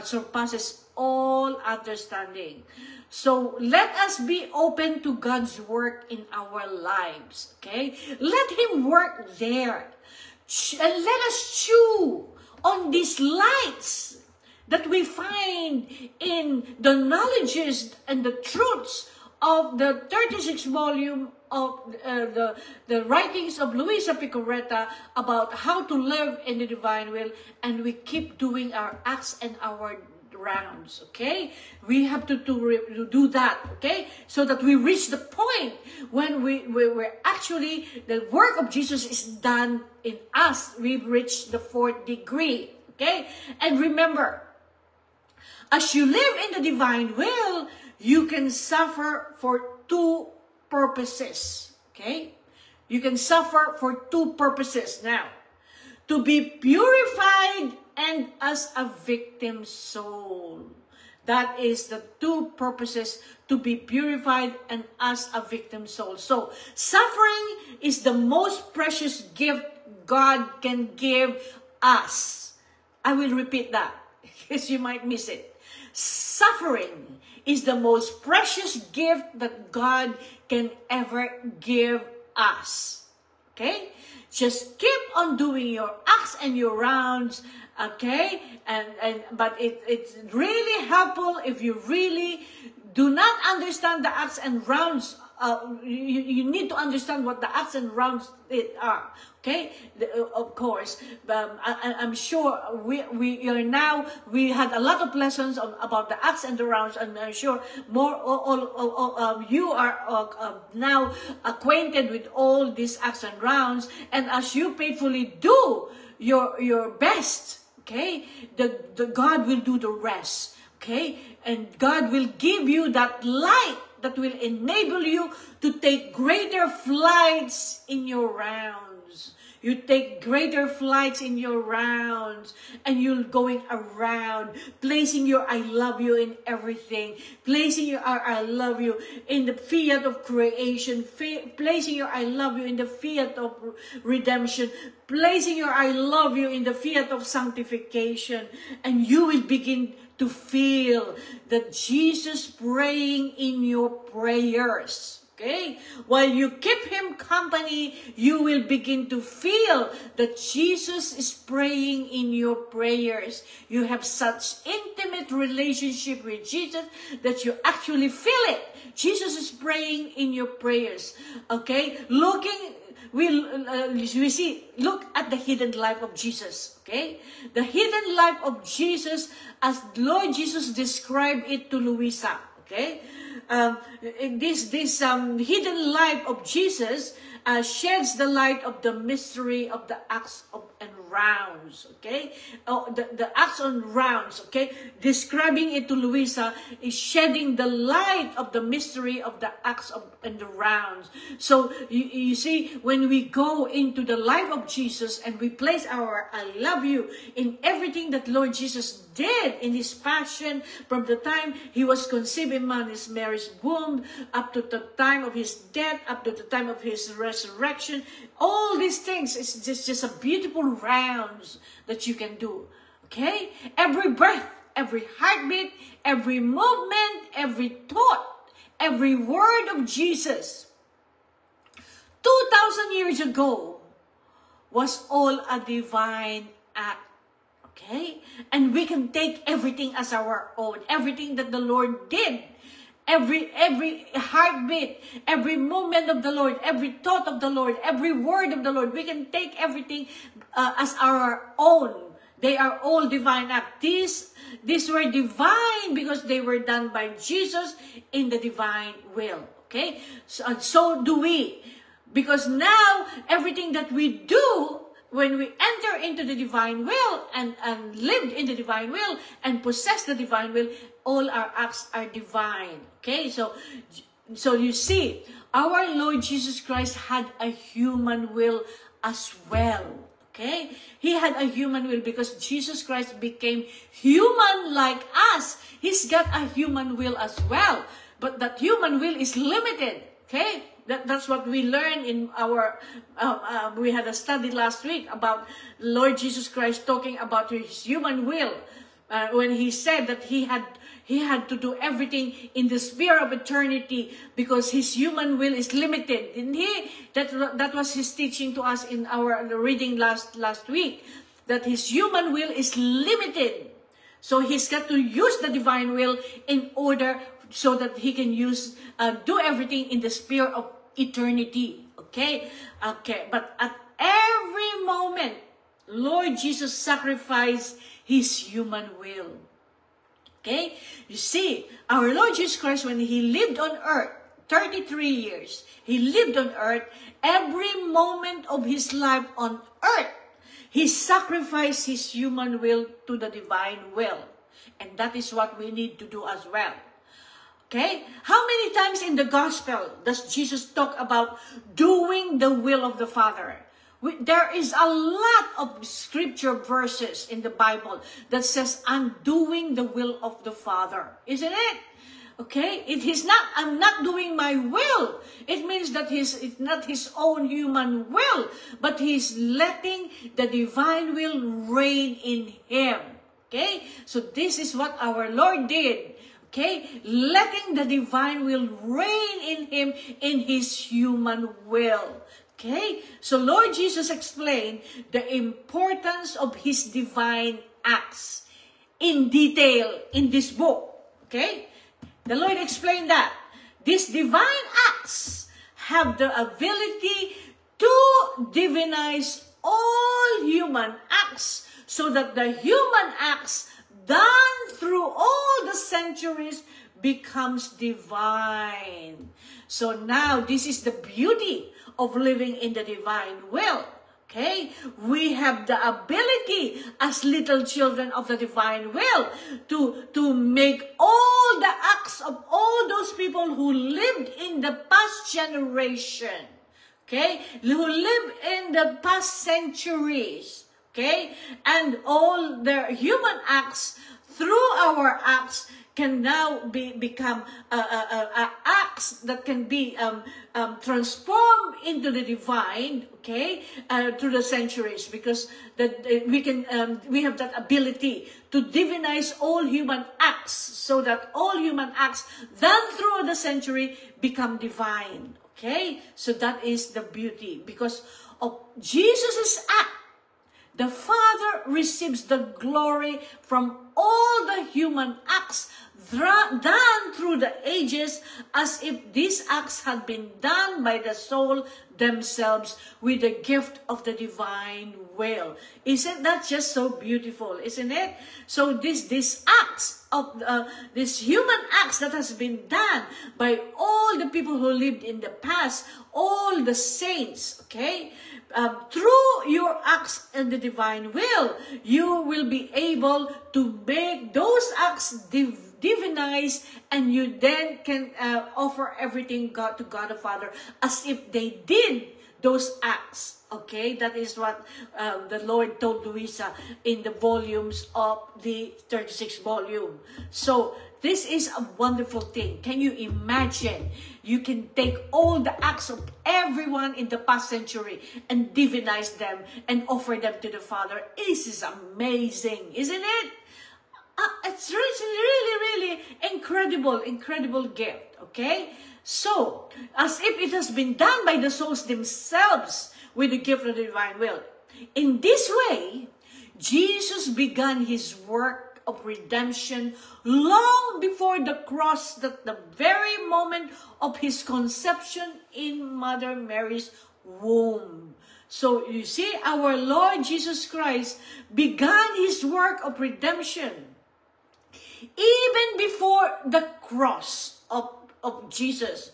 surpasses all understanding. So let us be open to God's work in our lives. Okay, let Him work there, and let us chew on these lights that we find in the knowledges and the truths of the 36 volume of the writings of Luisa Picarreta about how to live in the divine will, and we keep doing our acts and our rounds. Okay, we have to do that. Okay, so that we reach the point when we're actually, the work of Jesus is done in us. We've reached the 4th degree. Okay, and remember, as you live in the divine will, you can suffer for 2 purposes. Okay? You can suffer for 2 purposes now. To be purified and as a victim soul. That is the 2 purposes, to be purified and as a victim soul. So, suffering is the most precious gift God can give us. I will repeat that, because you might miss it. Suffering is the most precious gift that God can ever give us. Okay? Just keep on doing your acts and your rounds. Okay? But it's really helpful if you really do not understand the acts and rounds you need to understand what the ups and rounds are. Okay, of course, I'm sure we had a lot of lessons about the ups and the rounds, and I'm sure more you are now acquainted with all these ups and rounds, and as you faithfully do your best, okay, the God will do the rest, okay, and God will give you that light that will enable you to take greater flights in your rounds. You take greater flights in your rounds, and you're going around, placing your I love you in everything, placing your I love you in the fiat of creation, placing your I love you in the fiat of redemption, placing your I love you in the fiat of sanctification, and you will begin to feel that Jesus praying in your prayers. Okay? While you keep him company, you will begin to feel that Jesus is praying in your prayers. You have such intimate relationship with Jesus that you actually feel it. Jesus is praying in your prayers. Okay? Look at the hidden life of Jesus. Okay? The hidden life of Jesus, as Lord Jesus described it to Luisa. Okay? This hidden life of Jesus sheds the light of the mystery of the acts and rounds, okay? The acts and rounds, okay? Describing it to Luisa is shedding the light of the mystery of the acts and the rounds. So you see, when we go into the life of Jesus and we place our I love you in everything that Lord Jesus did in his passion, from the time he was conceived in Mary's womb up to the time of his death, up to the time of his resurrection, all these things is just a beautiful rounds that you can do. Okay? Every breath, every heartbeat, every movement, every thought, every word of Jesus 2,000 years ago was all a divine act. Okay? And we can take everything as our own. Everything that the Lord did. Every heartbeat, every moment of the Lord, every thought of the Lord, every word of the Lord. We can take everything as our own. They are all divine acts. These were divine because they were done by Jesus in the divine will. Okay? So do we. Because now, everything that we do, when we enter into the divine will and lived in the divine will and possess the divine will, all our acts are divine. Okay, so you see, our Lord Jesus Christ had a human will as well. Okay, he had a human will because Jesus Christ became human like us. He's got a human will as well, but that human will is limited. Okay. That's what we learned in our, we had a study last week about Lord Jesus Christ talking about his human will. When he said that he had to do everything in the sphere of eternity because his human will is limited. Didn't he? That was his teaching to us in our reading last week. That his human will is limited. So he's got to use the divine will in order so that he can do everything in the sphere of eternity. Okay? Okay. But at every moment, Lord Jesus sacrificed his human will. Okay? You see, our Lord Jesus Christ, when he lived on earth, 33 years, he lived on earth, every moment of his life on earth, he sacrificed his human will to the divine will. And that is what we need to do as well. Okay? How many times in the gospel does Jesus talk about doing the will of the Father? There is a lot of scripture verses in the Bible that says, I'm doing the will of the Father. Isn't it? Okay? I'm not doing my will. It means that it's not his own human will, but he's letting the divine will reign in him. Okay? So this is what our Lord did. Okay? Letting the divine will reign in him in his human will. Okay? So Lord Jesus explained the importance of his divine acts in detail in this book. Okay? The Lord explained that these divine acts have the ability to divinize all human acts, so that the human acts done through all the centuries becomes divine. So now this is the beauty of living in the divine will. Okay, we have the ability as little children of the divine will to make all the acts of all those people who lived in the past generation, okay, who lived in the past centuries, okay, and all their human acts through our acts can now become acts that can be transformed into the divine, okay, through the centuries, because we have that ability to divinize all human acts, so that all human acts done through the century become divine. Okay, so that is the beauty. Because of Jesus' act, the Father receives the glory from all the human acts done through the ages, as if these acts had been done by the soul themselves with the gift of the divine will. Isn't that just so beautiful, isn't it? So these acts of these human acts that has been done by all the people who lived in the past, all the saints, okay, through your acts in the divine will, you will be able to make those acts divinize, and you then can offer everything to God the Father as if they did those acts. Okay, that is what the Lord told Luisa in the volumes of the 36th volume. So this is a wonderful thing. Can you imagine? You can take all the acts of everyone in the past century and divinize them and offer them to the Father. This is amazing, isn't it? It's really incredible gift, okay? So, as if it has been done by the souls themselves with the gift of the divine will. In this way, Jesus began his work of redemption long before the cross, that the very moment of his conception in Mother Mary's womb. So you see, our Lord Jesus Christ began his work of redemption even before the cross of Jesus.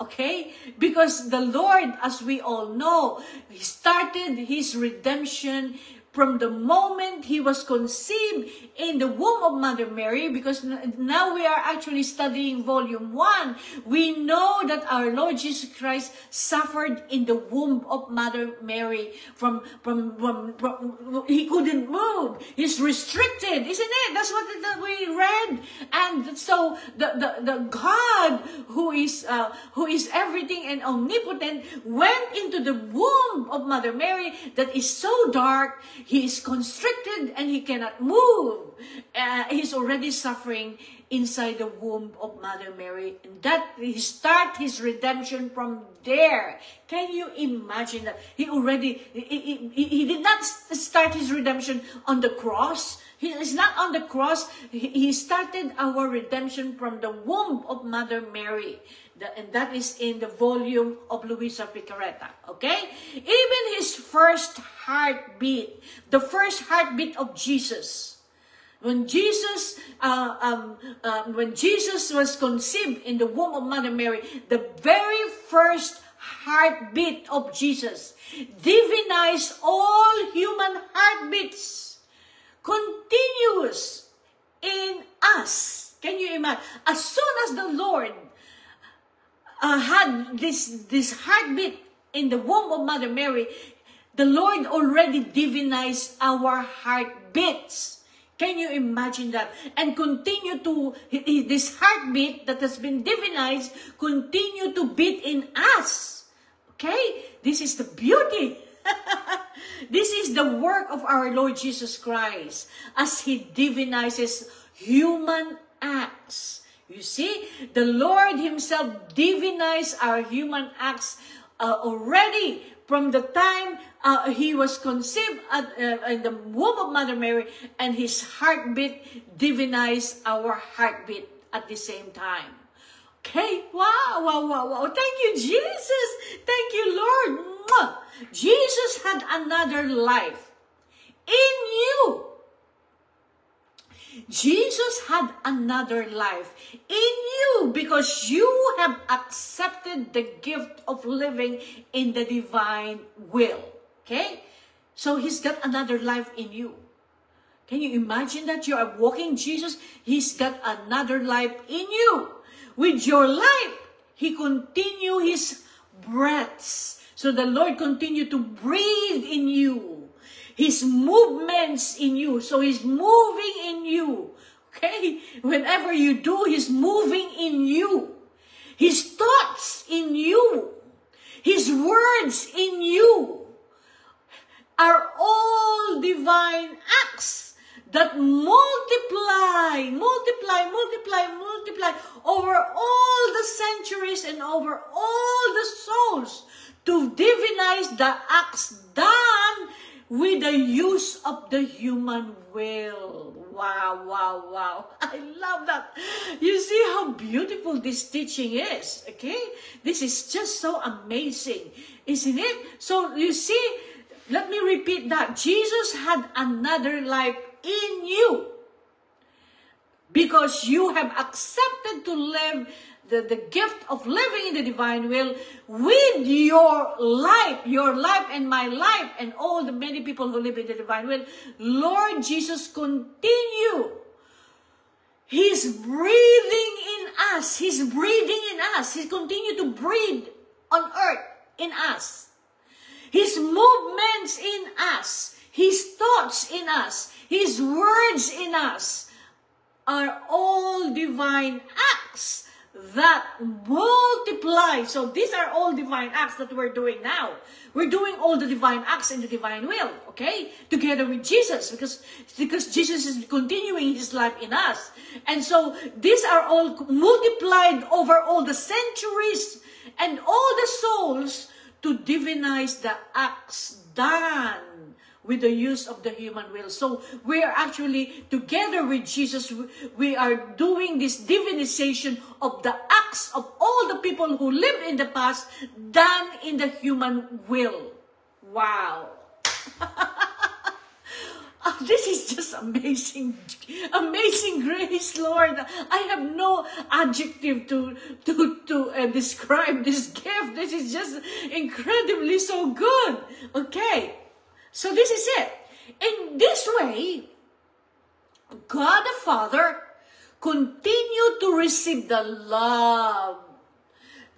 Okay? Because the Lord, as we all know, he started his redemption from the moment he was conceived in the womb of Mother Mary, because now we are actually studying volume 1. We know that our Lord Jesus Christ suffered in the womb of Mother Mary. From he couldn't move. He's restricted, isn't it? That's what we read. And so the God who is everything and omnipotent went into the womb of Mother Mary that is so dark. He is constricted and he cannot move. He's already suffering inside the womb of Mother Mary. And that he start his redemption from there. Can you imagine that? He did not start his redemption on the cross. He is not on the cross. He started our redemption from the womb of Mother Mary. And that is in the volume of Luisa Picarreta, okay? Even his first heartbeat, the first heartbeat of Jesus, when Jesus was conceived in the womb of Mother Mary, the very first heartbeat of Jesus divinized all human heartbeats, continuous in us. Can you imagine? As soon as the Lord had this heartbeat in the womb of Mother Mary, the Lord already divinized our heartbeats. Can you imagine that? And continue to, this heartbeat that has been divinized, continue to beat in us. Okay? This is the beauty. This is the work of our Lord Jesus Christ as he divinizes human acts. You see, the Lord himself divinized our human acts already from the time he was conceived in the womb of Mother Mary, and his heartbeat divinized our heartbeat at the same time. Okay, wow, wow, wow, wow. Thank you, Jesus. Thank you, Lord. Mwah. Jesus had another life in you. Jesus had another life in you because you have accepted the gift of living in the divine will. Okay? So He's got another life in you. Can you imagine that you are walking Jesus? He's got another life in you. With your life, He continue His breaths. So the Lord continue to breathe in you. His movements in you. So He's moving in you. Okay? Whenever you do, He's moving in you. His thoughts in you. His words in you are all divine acts that multiply over all the centuries and over all the souls to divinize the acts done with the use of the human will. Wow, wow, wow. I love that. You see how beautiful this teaching is, okay? This is just so amazing, isn't it? So you see, let me repeat that. Jesus had another life in you because you have accepted to live the gift of living in the divine will with your life and my life and all the many people who live in the divine will. Lord Jesus, continue. He's breathing in us. He's breathing in us. He continue to breathe on earth in us. His movements in us, His thoughts in us, His words in us are all divine acts that multiply. So these are all divine acts that we're doing now. We're doing all the divine acts in the divine will, okay? Together with Jesus, because Jesus is continuing His life in us. And so these are all multiplied over all the centuries and all the souls to divinize the acts done with the use of the human will. So we are actually, together with Jesus, we are doing this divinization of the acts of all the people who lived in the past, done in the human will. Wow. Oh, this is just amazing. Amazing grace, Lord. I have no adjective to describe this gift. This is just incredibly so good. Okay. So this is it. In this way, God the Father continued to receive the love,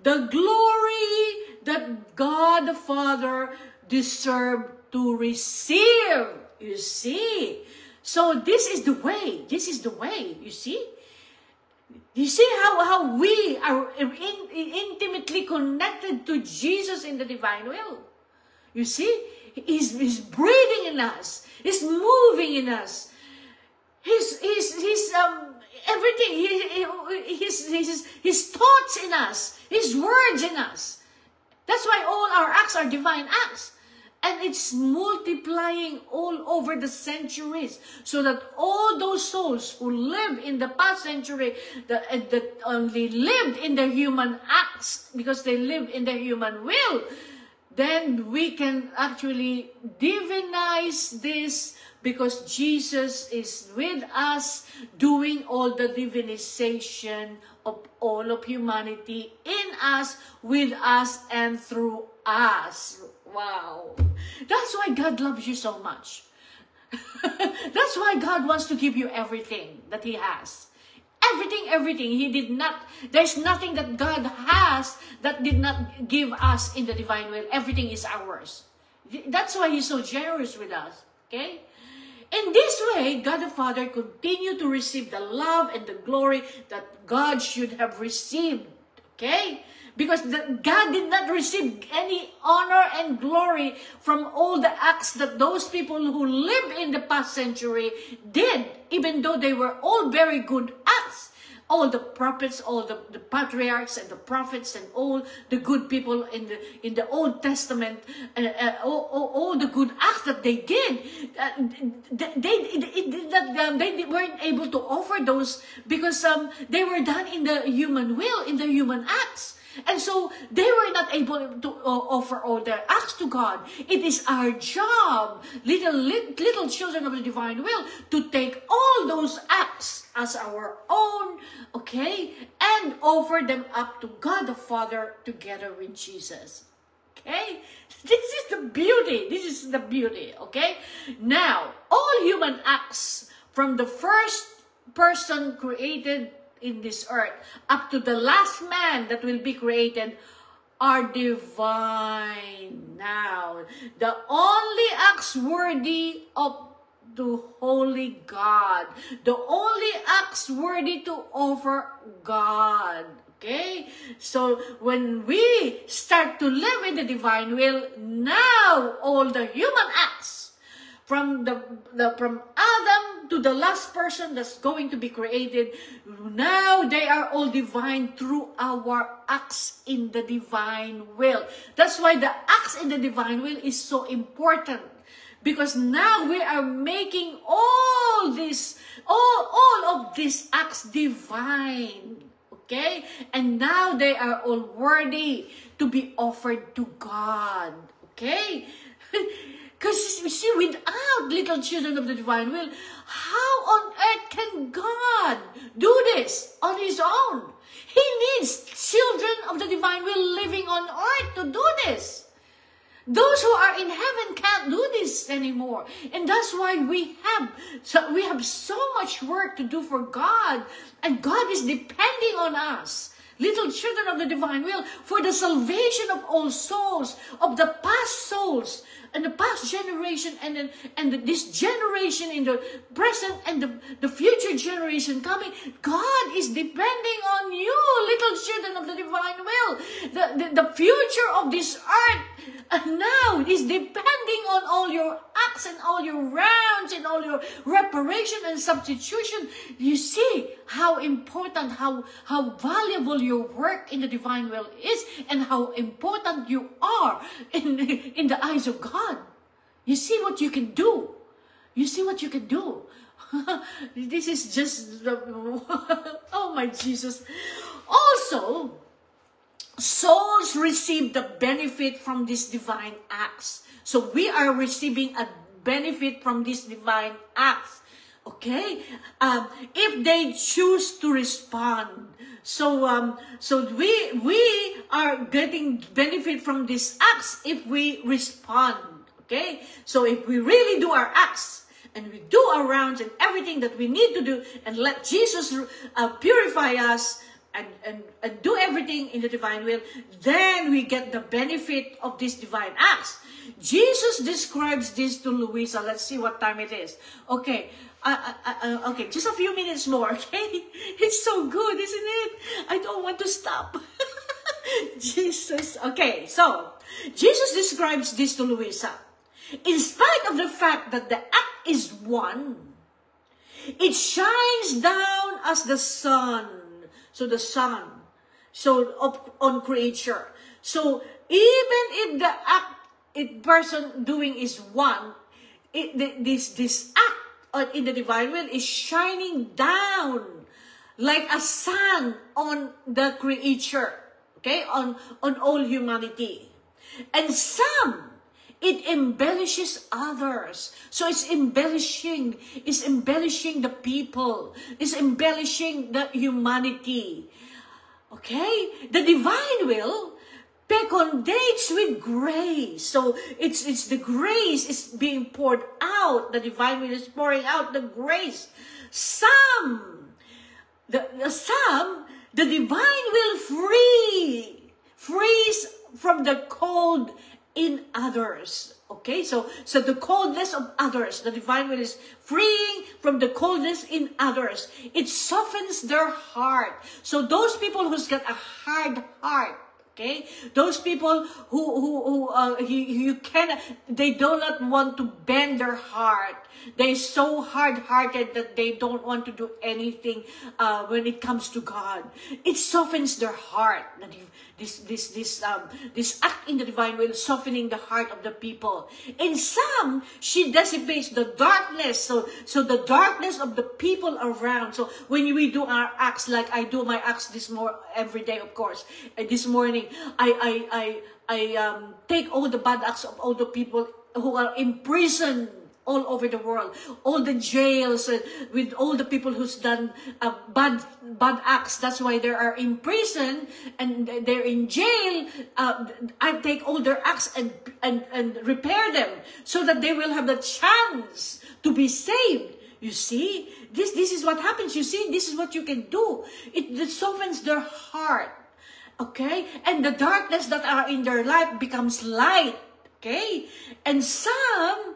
the glory that God the Father deserved to receive. You see? So this is the way. This is the way. You see? You see how we are intimately connected to Jesus in the divine will. You see? He's breathing in us. He's moving in us. He's everything. His thoughts in us. His words in us. That's why all our acts are divine acts. And it's multiplying all over the centuries. So that all those souls who lived in the past century, that only lived in their human acts, because they lived in their human will, then we can actually divinize this because Jesus is with us doing all the divinization of all of humanity in us, with us, and through us. Wow. That's why God loves you so much. That's why God wants to give you everything that He has. Everything. He did not, there's nothing that God has that did not give us in the divine will. Everything is ours. That's why He's so generous with us. Okay? In this way, God the Father continued to receive the love and the glory that God should have received. Okay? Because God did not receive any honor and glory from all the acts that those people who lived in the past century did, even though they were all very good acts. all the prophets, all the patriarchs and the prophets and all the good people in the Old Testament, all the good acts that they did, they weren't able to offer those because they were done in the human will, in the human acts. And so they were not able to offer all their acts to God. It is our job, little children of the divine will, to take all those acts as our own, okay, and offer them up to God the Father together with Jesus. Okay? This is the beauty. This is the beauty, okay? Now, all human acts from the first person created in this earth up to the last man that will be created are divine. Now, the only acts worthy of the holy God, the only acts worthy to offer God. Okay? So, when we start to live in the divine will, now all the human acts from Adam to the last person that's going to be created, now they are all divine through our acts in the divine will. That's why the acts in the divine will is so important. Because now we are making all of these acts divine. Okay? And now they are all worthy to be offered to God. Okay? Because you see, without little children of the divine will, how on earth can God do this on his own? He needs children of the divine will living on earth to do this. Those who are in heaven can't do this anymore. And that's why we have so much work to do for God. And God is depending on us, little children of the divine will, for the salvation of all souls, of the past souls, and the past generation, and this generation in the present, and the future generation coming. God is depending on you, little children of the divine will. The future of this earth now is depending on all your acts and all your rounds and all your reparation and substitution. You see how important, how valuable your work in the divine will is, and how important you are in the eyes of God. You see what you can do. You see what you can do. This is just, oh my Jesus. Also, souls receive the benefit from these divine acts. So we are receiving a benefit from these divine acts. Okay? If they choose to respond. So we are getting benefit from these acts if we respond. Okay? So if we really do our acts, and we do our rounds and everything that we need to do, and let Jesus purify us, and do everything in the divine will, then we get the benefit of these divine acts. Jesus describes this to Louisa. Let's see what time it is. Okay. Okay, just a few minutes more, okay? It's so good, isn't it? I don't want to stop. Jesus. Okay, so Jesus describes this to Louisa. In spite of the fact that the act is one, it shines down as the sun. So the sun, on creature. So even if the act, person doing is one, this act in the divine will is shining down like a sun on the creature, okay, on all humanity. And some, it embellishes others. So it's embellishing the people, it's embellishing the humanity. Okay? The divine will fecundates with grace. So it's the grace is being poured out. The divine will is pouring out the grace. The divine will frees from the cold in others. Okay, so the coldness of others, the divine will is freeing from the coldness in others. It softens their heart. So those people who's got a hard heart, Okay, those people you can, they do not want to bend their heart. They're so hard-hearted that they don't want to do anything when it comes to God. It softens their heart. That this act in the divine will, softening the heart of the people. In some, she dissipates the darkness. So the darkness of the people around. So when we do our acts, like I do my acts every day, of course. This morning, I take all the bad acts of all the people who are imprisoned all over the world, all the jails, with all the people who's done bad acts. That's why they are in prison and they're in jail. I take all their acts and repair them so that they will have the chance to be saved. You see, this is what happens. You see, this is what you can do. It softens their heart. Okay, and the darkness that are in their life becomes light. Okay, and some,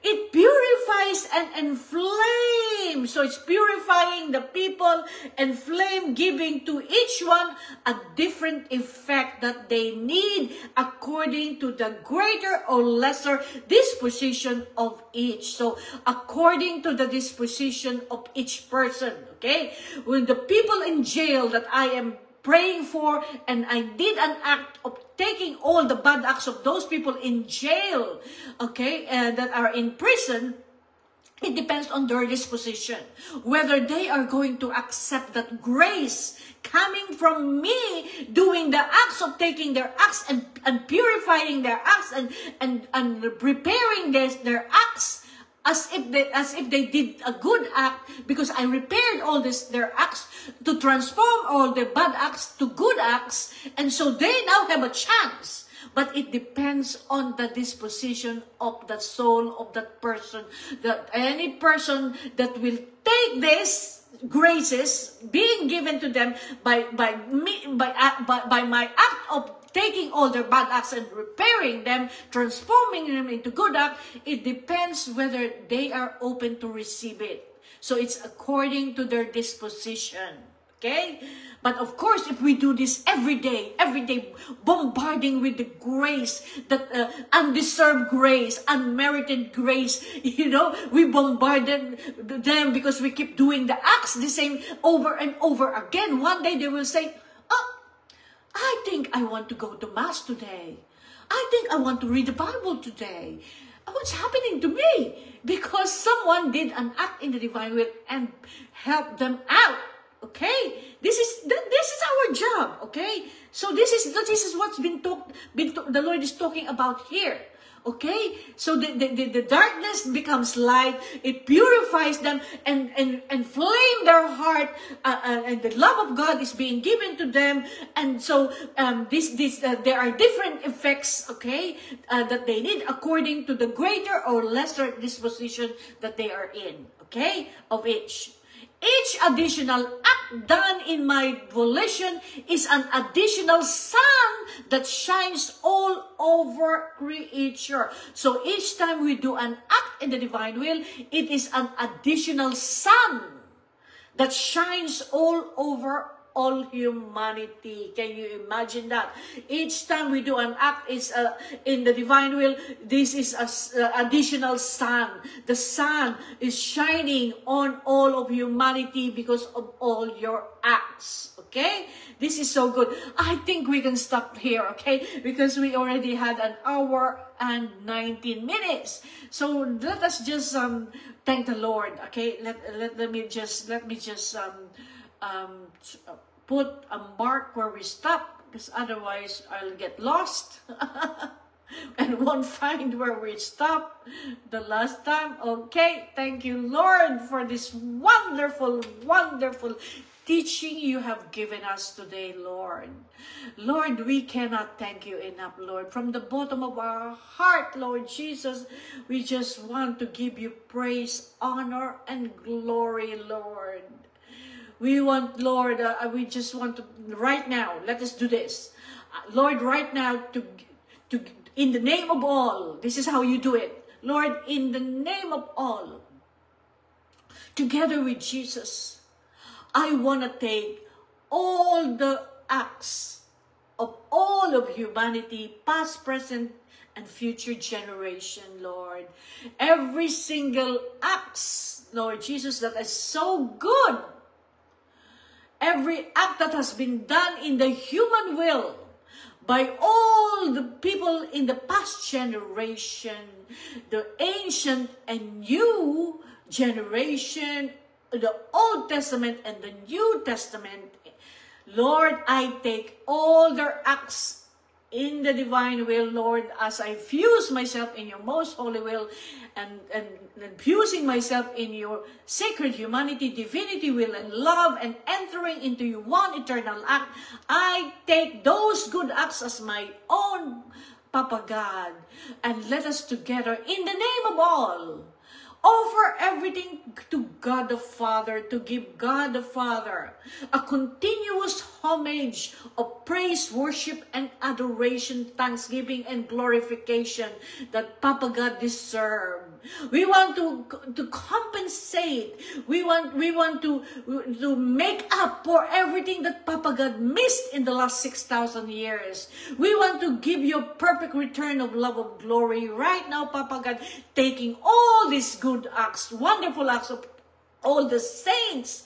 it purifies and inflames. So it's purifying the people and flame, giving to each one a different effect that they need according to the greater or lesser disposition of each. So according to the disposition of each person. Okay, when the people in jail that I am praying for, and I did an act of taking all the bad acts of those people in jail, okay, that are in prison, it depends on their disposition, whether they are going to accept that grace coming from me, doing the acts of taking their acts and purifying their acts and repairing their acts, as if they did a good act, because I repaired all their acts to transform all the bad acts to good acts, and so they now have a chance. But it depends on the disposition of the soul of that person. That any person that will take this graces being given to them by my act of taking all their bad acts and repairing them, transforming them into good acts, it depends whether they are open to receive it. So it's according to their disposition. Okay? But of course, if we do this every day, bombarding with the grace, that undeserved grace, unmerited grace, we bombard them because we keep doing the acts the same over and over again. One day they will say, I think I want to go to Mass today. I think I want to read the Bible today. What's happening to me? Because someone did an act in the divine will and helped them out. Okay? This is our job. Okay? So this is what's been talked. The Lord is talking about here. Okay, so the darkness becomes light. It purifies them and flame their heart, and the love of God is being given to them. And so there are different effects, okay, that they need according to the greater or lesser disposition that they are in, okay, of each. Each additional act done in my volition is an additional sun that shines all over creature. So each time we do an act in the divine will, it is an additional sun that shines all over all humanity. Can you imagine that? Each time we do an act is in the divine will, this is an additional sun. The sun is shining on all of humanity because of all your acts. Okay? This is so good. I think we can stop here, okay? Because we already had an hour and 19 minutes. So let us just thank the Lord, okay? Let me just put a mark where we stop, because otherwise I'll get lost and won't find where we stop the last time. Okay, thank you, Lord, for this wonderful, wonderful teaching you have given us today, Lord. Lord, we cannot thank you enough, Lord. From the bottom of our heart, Lord Jesus, we just want to give you praise, honor, and glory, Lord. We want, Lord, we just want to, right now, let us do this. Lord, right now, in the name of all, this is how you do it. Lord, in the name of all, together with Jesus, I want to take all the acts of all of humanity, past, present, and future generation, Lord. Every single act, Lord Jesus, that is so good. Every act that has been done in the human will by all the people in the past generation, the ancient and new generation, the Old Testament and the New Testament, Lord, I take all their acts in the divine will, Lord, as I fuse myself in your most holy will and fusing myself in your sacred humanity, divinity will, and love, and entering into your one eternal act. I take those good acts as my own, Papa God, and let us together, in the name of all, offer everything to God the Father, to give God the Father a continuous homage of praise, worship, and adoration, thanksgiving, and glorification that Papa God deserves. We want to compensate. We want to make up for everything that Papa God missed in the last 6,000 years. We want to give you a perfect return of love, of glory right now, Papa God, taking all these good acts, wonderful acts of all the saints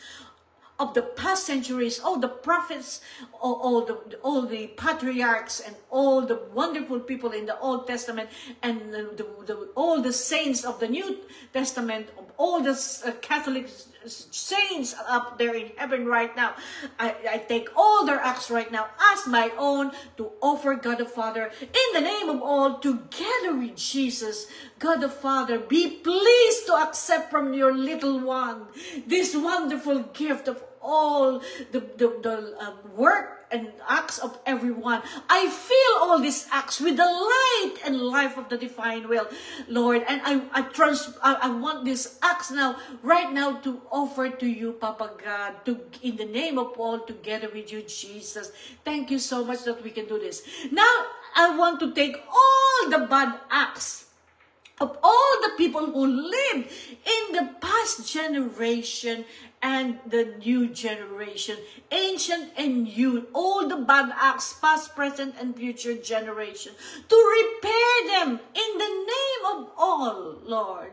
of the past centuries, all the prophets, all the patriarchs, and all the wonderful people in the Old Testament, and all the saints of the New Testament, of all the Catholic saints up there in heaven right now. I take all their acts right now as my own to offer God the Father in the name of all, together with Jesus. God the Father, be pleased to accept from your little one this wonderful gift of all the work and acts of everyone. I fill all these acts with the light and life of the divine will, Lord. And I want these acts now, right now, to offer to you, Papa God, in the name of all, together with you, Jesus. Thank you so much that we can do this. Now, I want to take all the bad acts of all the people who lived in the past generation and the new generation, ancient and new, all the bad acts, past, present, and future generation, to repair them in the name of all, Lord.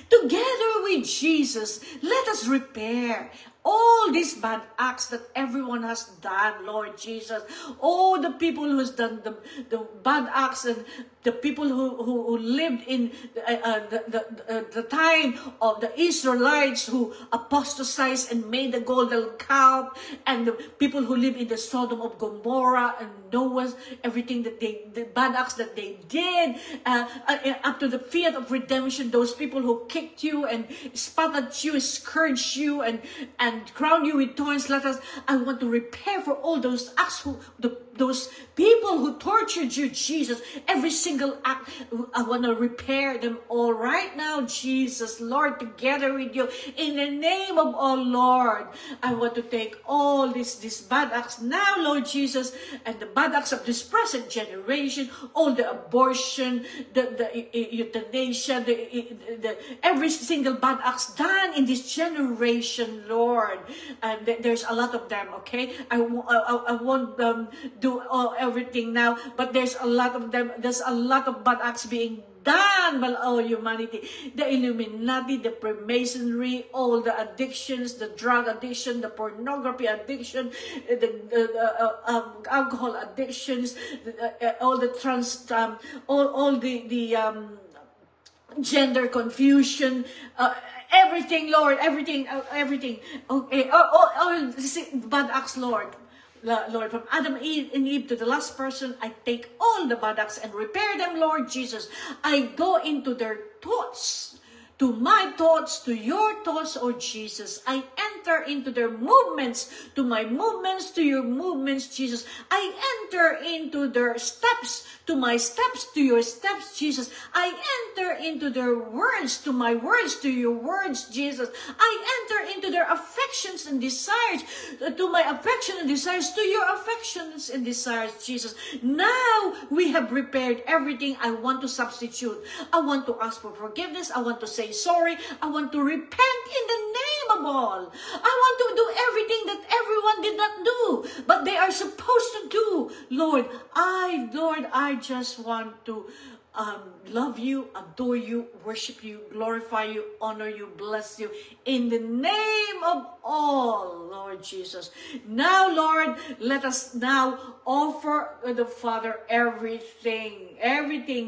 Together with Jesus, let us repair all these bad acts that everyone has done, Lord Jesus. All the people who has done the bad acts, and the people who lived in the time of the Israelites who apostatized and made the golden calf, and the people who live in the Sodom of Gomorrah and Noah's, everything that the bad acts that they did, up to the fiat of redemption, those people who kicked you and spat at you, scourged you, and crown you with thorns. I want to repair for all those acts, those people who tortured you, Jesus. Every single act, I want to repair them all right now, Jesus, Lord, together with you, in the name of all, Lord. I want to take all these bad acts now, Lord Jesus, and the bad acts of this present generation, all the abortion, the euthanasia, every single bad acts done in this generation, Lord. And there's a lot of them, okay? I won't do everything now, but there's a lot of them. There's a lot of bad acts being done by all humanity. The Illuminati, the Freemasonry, all the addictions, the drug addiction, the pornography addiction, the alcohol addictions, all the gender confusion, everything, Lord, everything. Okay, all bad acts, Lord, from Adam and Eve to the last person, I take all the bad acts and repair them, Lord Jesus. I go into their thoughts, to my thoughts, to your thoughts, oh Jesus. I enter into their movements, to my movements, to your movements, Jesus. I enter into their steps, to my steps, to your steps, Jesus. I enter into their words, to my words, to your words, Jesus. I enter into their affections and desires, to my affection and desires, to your affections and desires, Jesus. Now we have repaired everything. I want to substitute. I want to ask for forgiveness. I want to say sorry. I want to repent in the name of all. I want to to do everything that everyone did not do, but they are supposed to do. Lord, I just want to love you, adore you, worship you, glorify you, honor you, bless you in the name of all, Lord Jesus. Now, Lord, let us now offer the Father everything.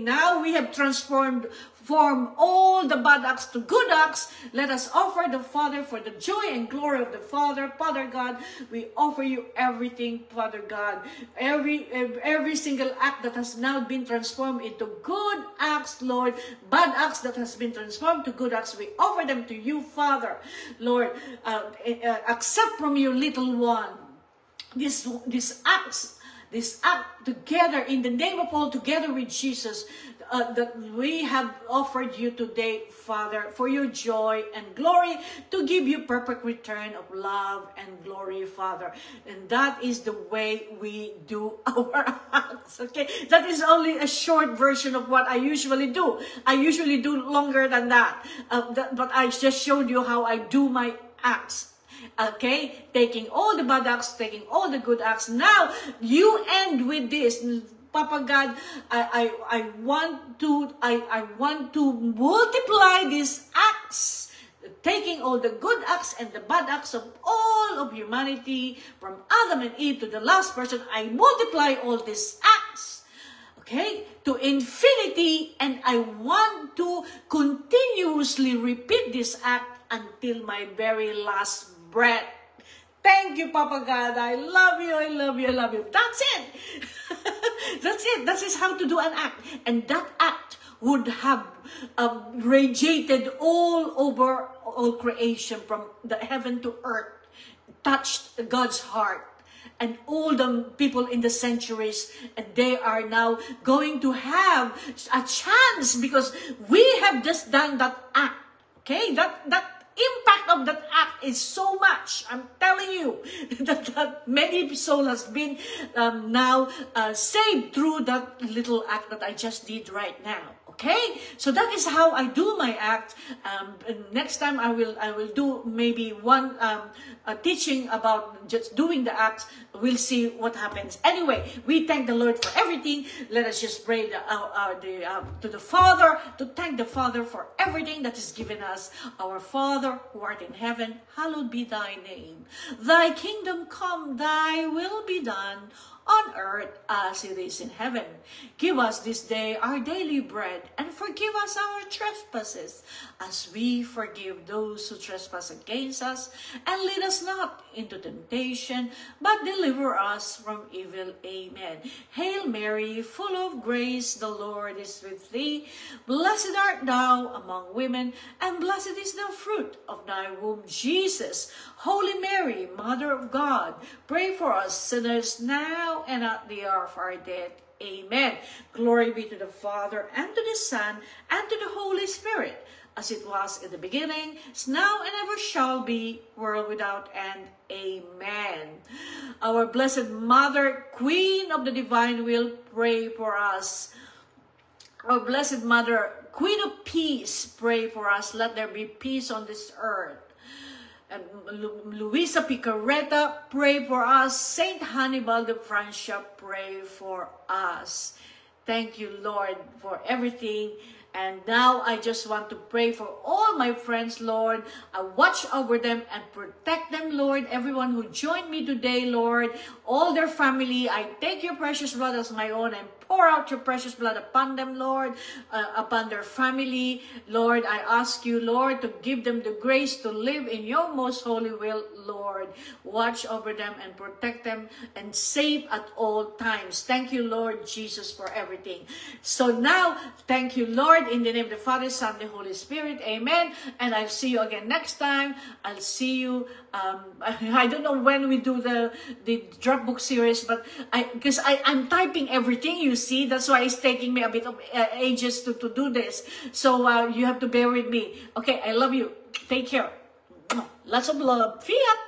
Now we have transformed all the bad acts to good acts. Let us offer the Father for the joy and glory of the Father. Father God, we offer you everything, Father God. Every single act that has now been transformed into good acts, Lord, bad acts that has been transformed to good acts, we offer them to you, Father. Lord, accept from your little one this act together in the name of all, together with Jesus, that we have offered you today, Father, for your joy and glory, to give you perfect return of love and glory, Father. And that is the way we do our acts, okay? That is only a short version of what I usually do. I usually do longer than that, but I just showed you how I do my acts. Okay, taking all the bad acts, taking all the good acts. Now you end with this, Papa God. I want to multiply these acts, taking all the good acts and the bad acts of all of humanity, from Adam and Eve to the last person. I multiply all these acts, okay, to infinity, and I want to continuously repeat this act until my very last breath. Thank you, Papa God. I love you, I love you, I love you. That's it. That's it. That is how to do an act. And that act would have radiated all over all creation, from the heaven to earth, touched God's heart. And all the people in the centuries, and they are now going to have a chance, because we have just done that act. Okay, that impact of that act is so much. I'm telling you that many souls has been now saved through that little act that I just did right now. Okay, so that is how I do my act. Next time I will do maybe one teaching about just doing the acts. We'll see what happens. Anyway, we thank the Lord for everything. Let us just pray to the Father, to thank the Father for everything that is given us. Our Father who art in heaven, hallowed be thy name. Thy kingdom come, thy will be done on earth as it is in heaven. Give us this day our daily bread, and forgive us our trespasses, as we forgive those who trespass against us. And lead us not into temptation, but deliver us from evil. Amen. Hail Mary, full of grace, the Lord is with thee. Blessed art thou among women, and blessed is the fruit of thy womb, Jesus. Holy Mary, Mother of God, pray for us sinners now and at the hour of our death. Amen. Glory be to the Father, and to the Son, and to the Holy Spirit, as it was in the beginning, is now, and ever shall be, world without end. Amen. Our Blessed Mother, Queen of the Divine Will, pray for us. Our Blessed Mother, Queen of Peace, pray for us. Let there be peace on this earth. And Luisa Picareta, pray for us. Saint Hannibal de Francia, pray for us. Thank you, Lord, for everything. And now I just want to pray for all my friends, Lord. I watch over them and protect them, Lord. Everyone who joined me today, Lord, all their family, I take your precious blood as my own and pour out your precious blood upon them, Lord, upon their family. Lord, I ask you, Lord, to give them the grace to live in your most holy will, Lord. Watch over them and protect them and save at all times. Thank you, Lord Jesus, for everything. So now, thank you, Lord, in the name of the Father, Son, and the Holy Spirit. Amen. And I'll see you again next time. I'll see you. I don't know when we do the Dropbook series, but because I'm typing everything, you see, that's why it's taking me a bit of ages to do this. So you have to bear with me. Okay, I love you. Take care. Lots of love. Fiat.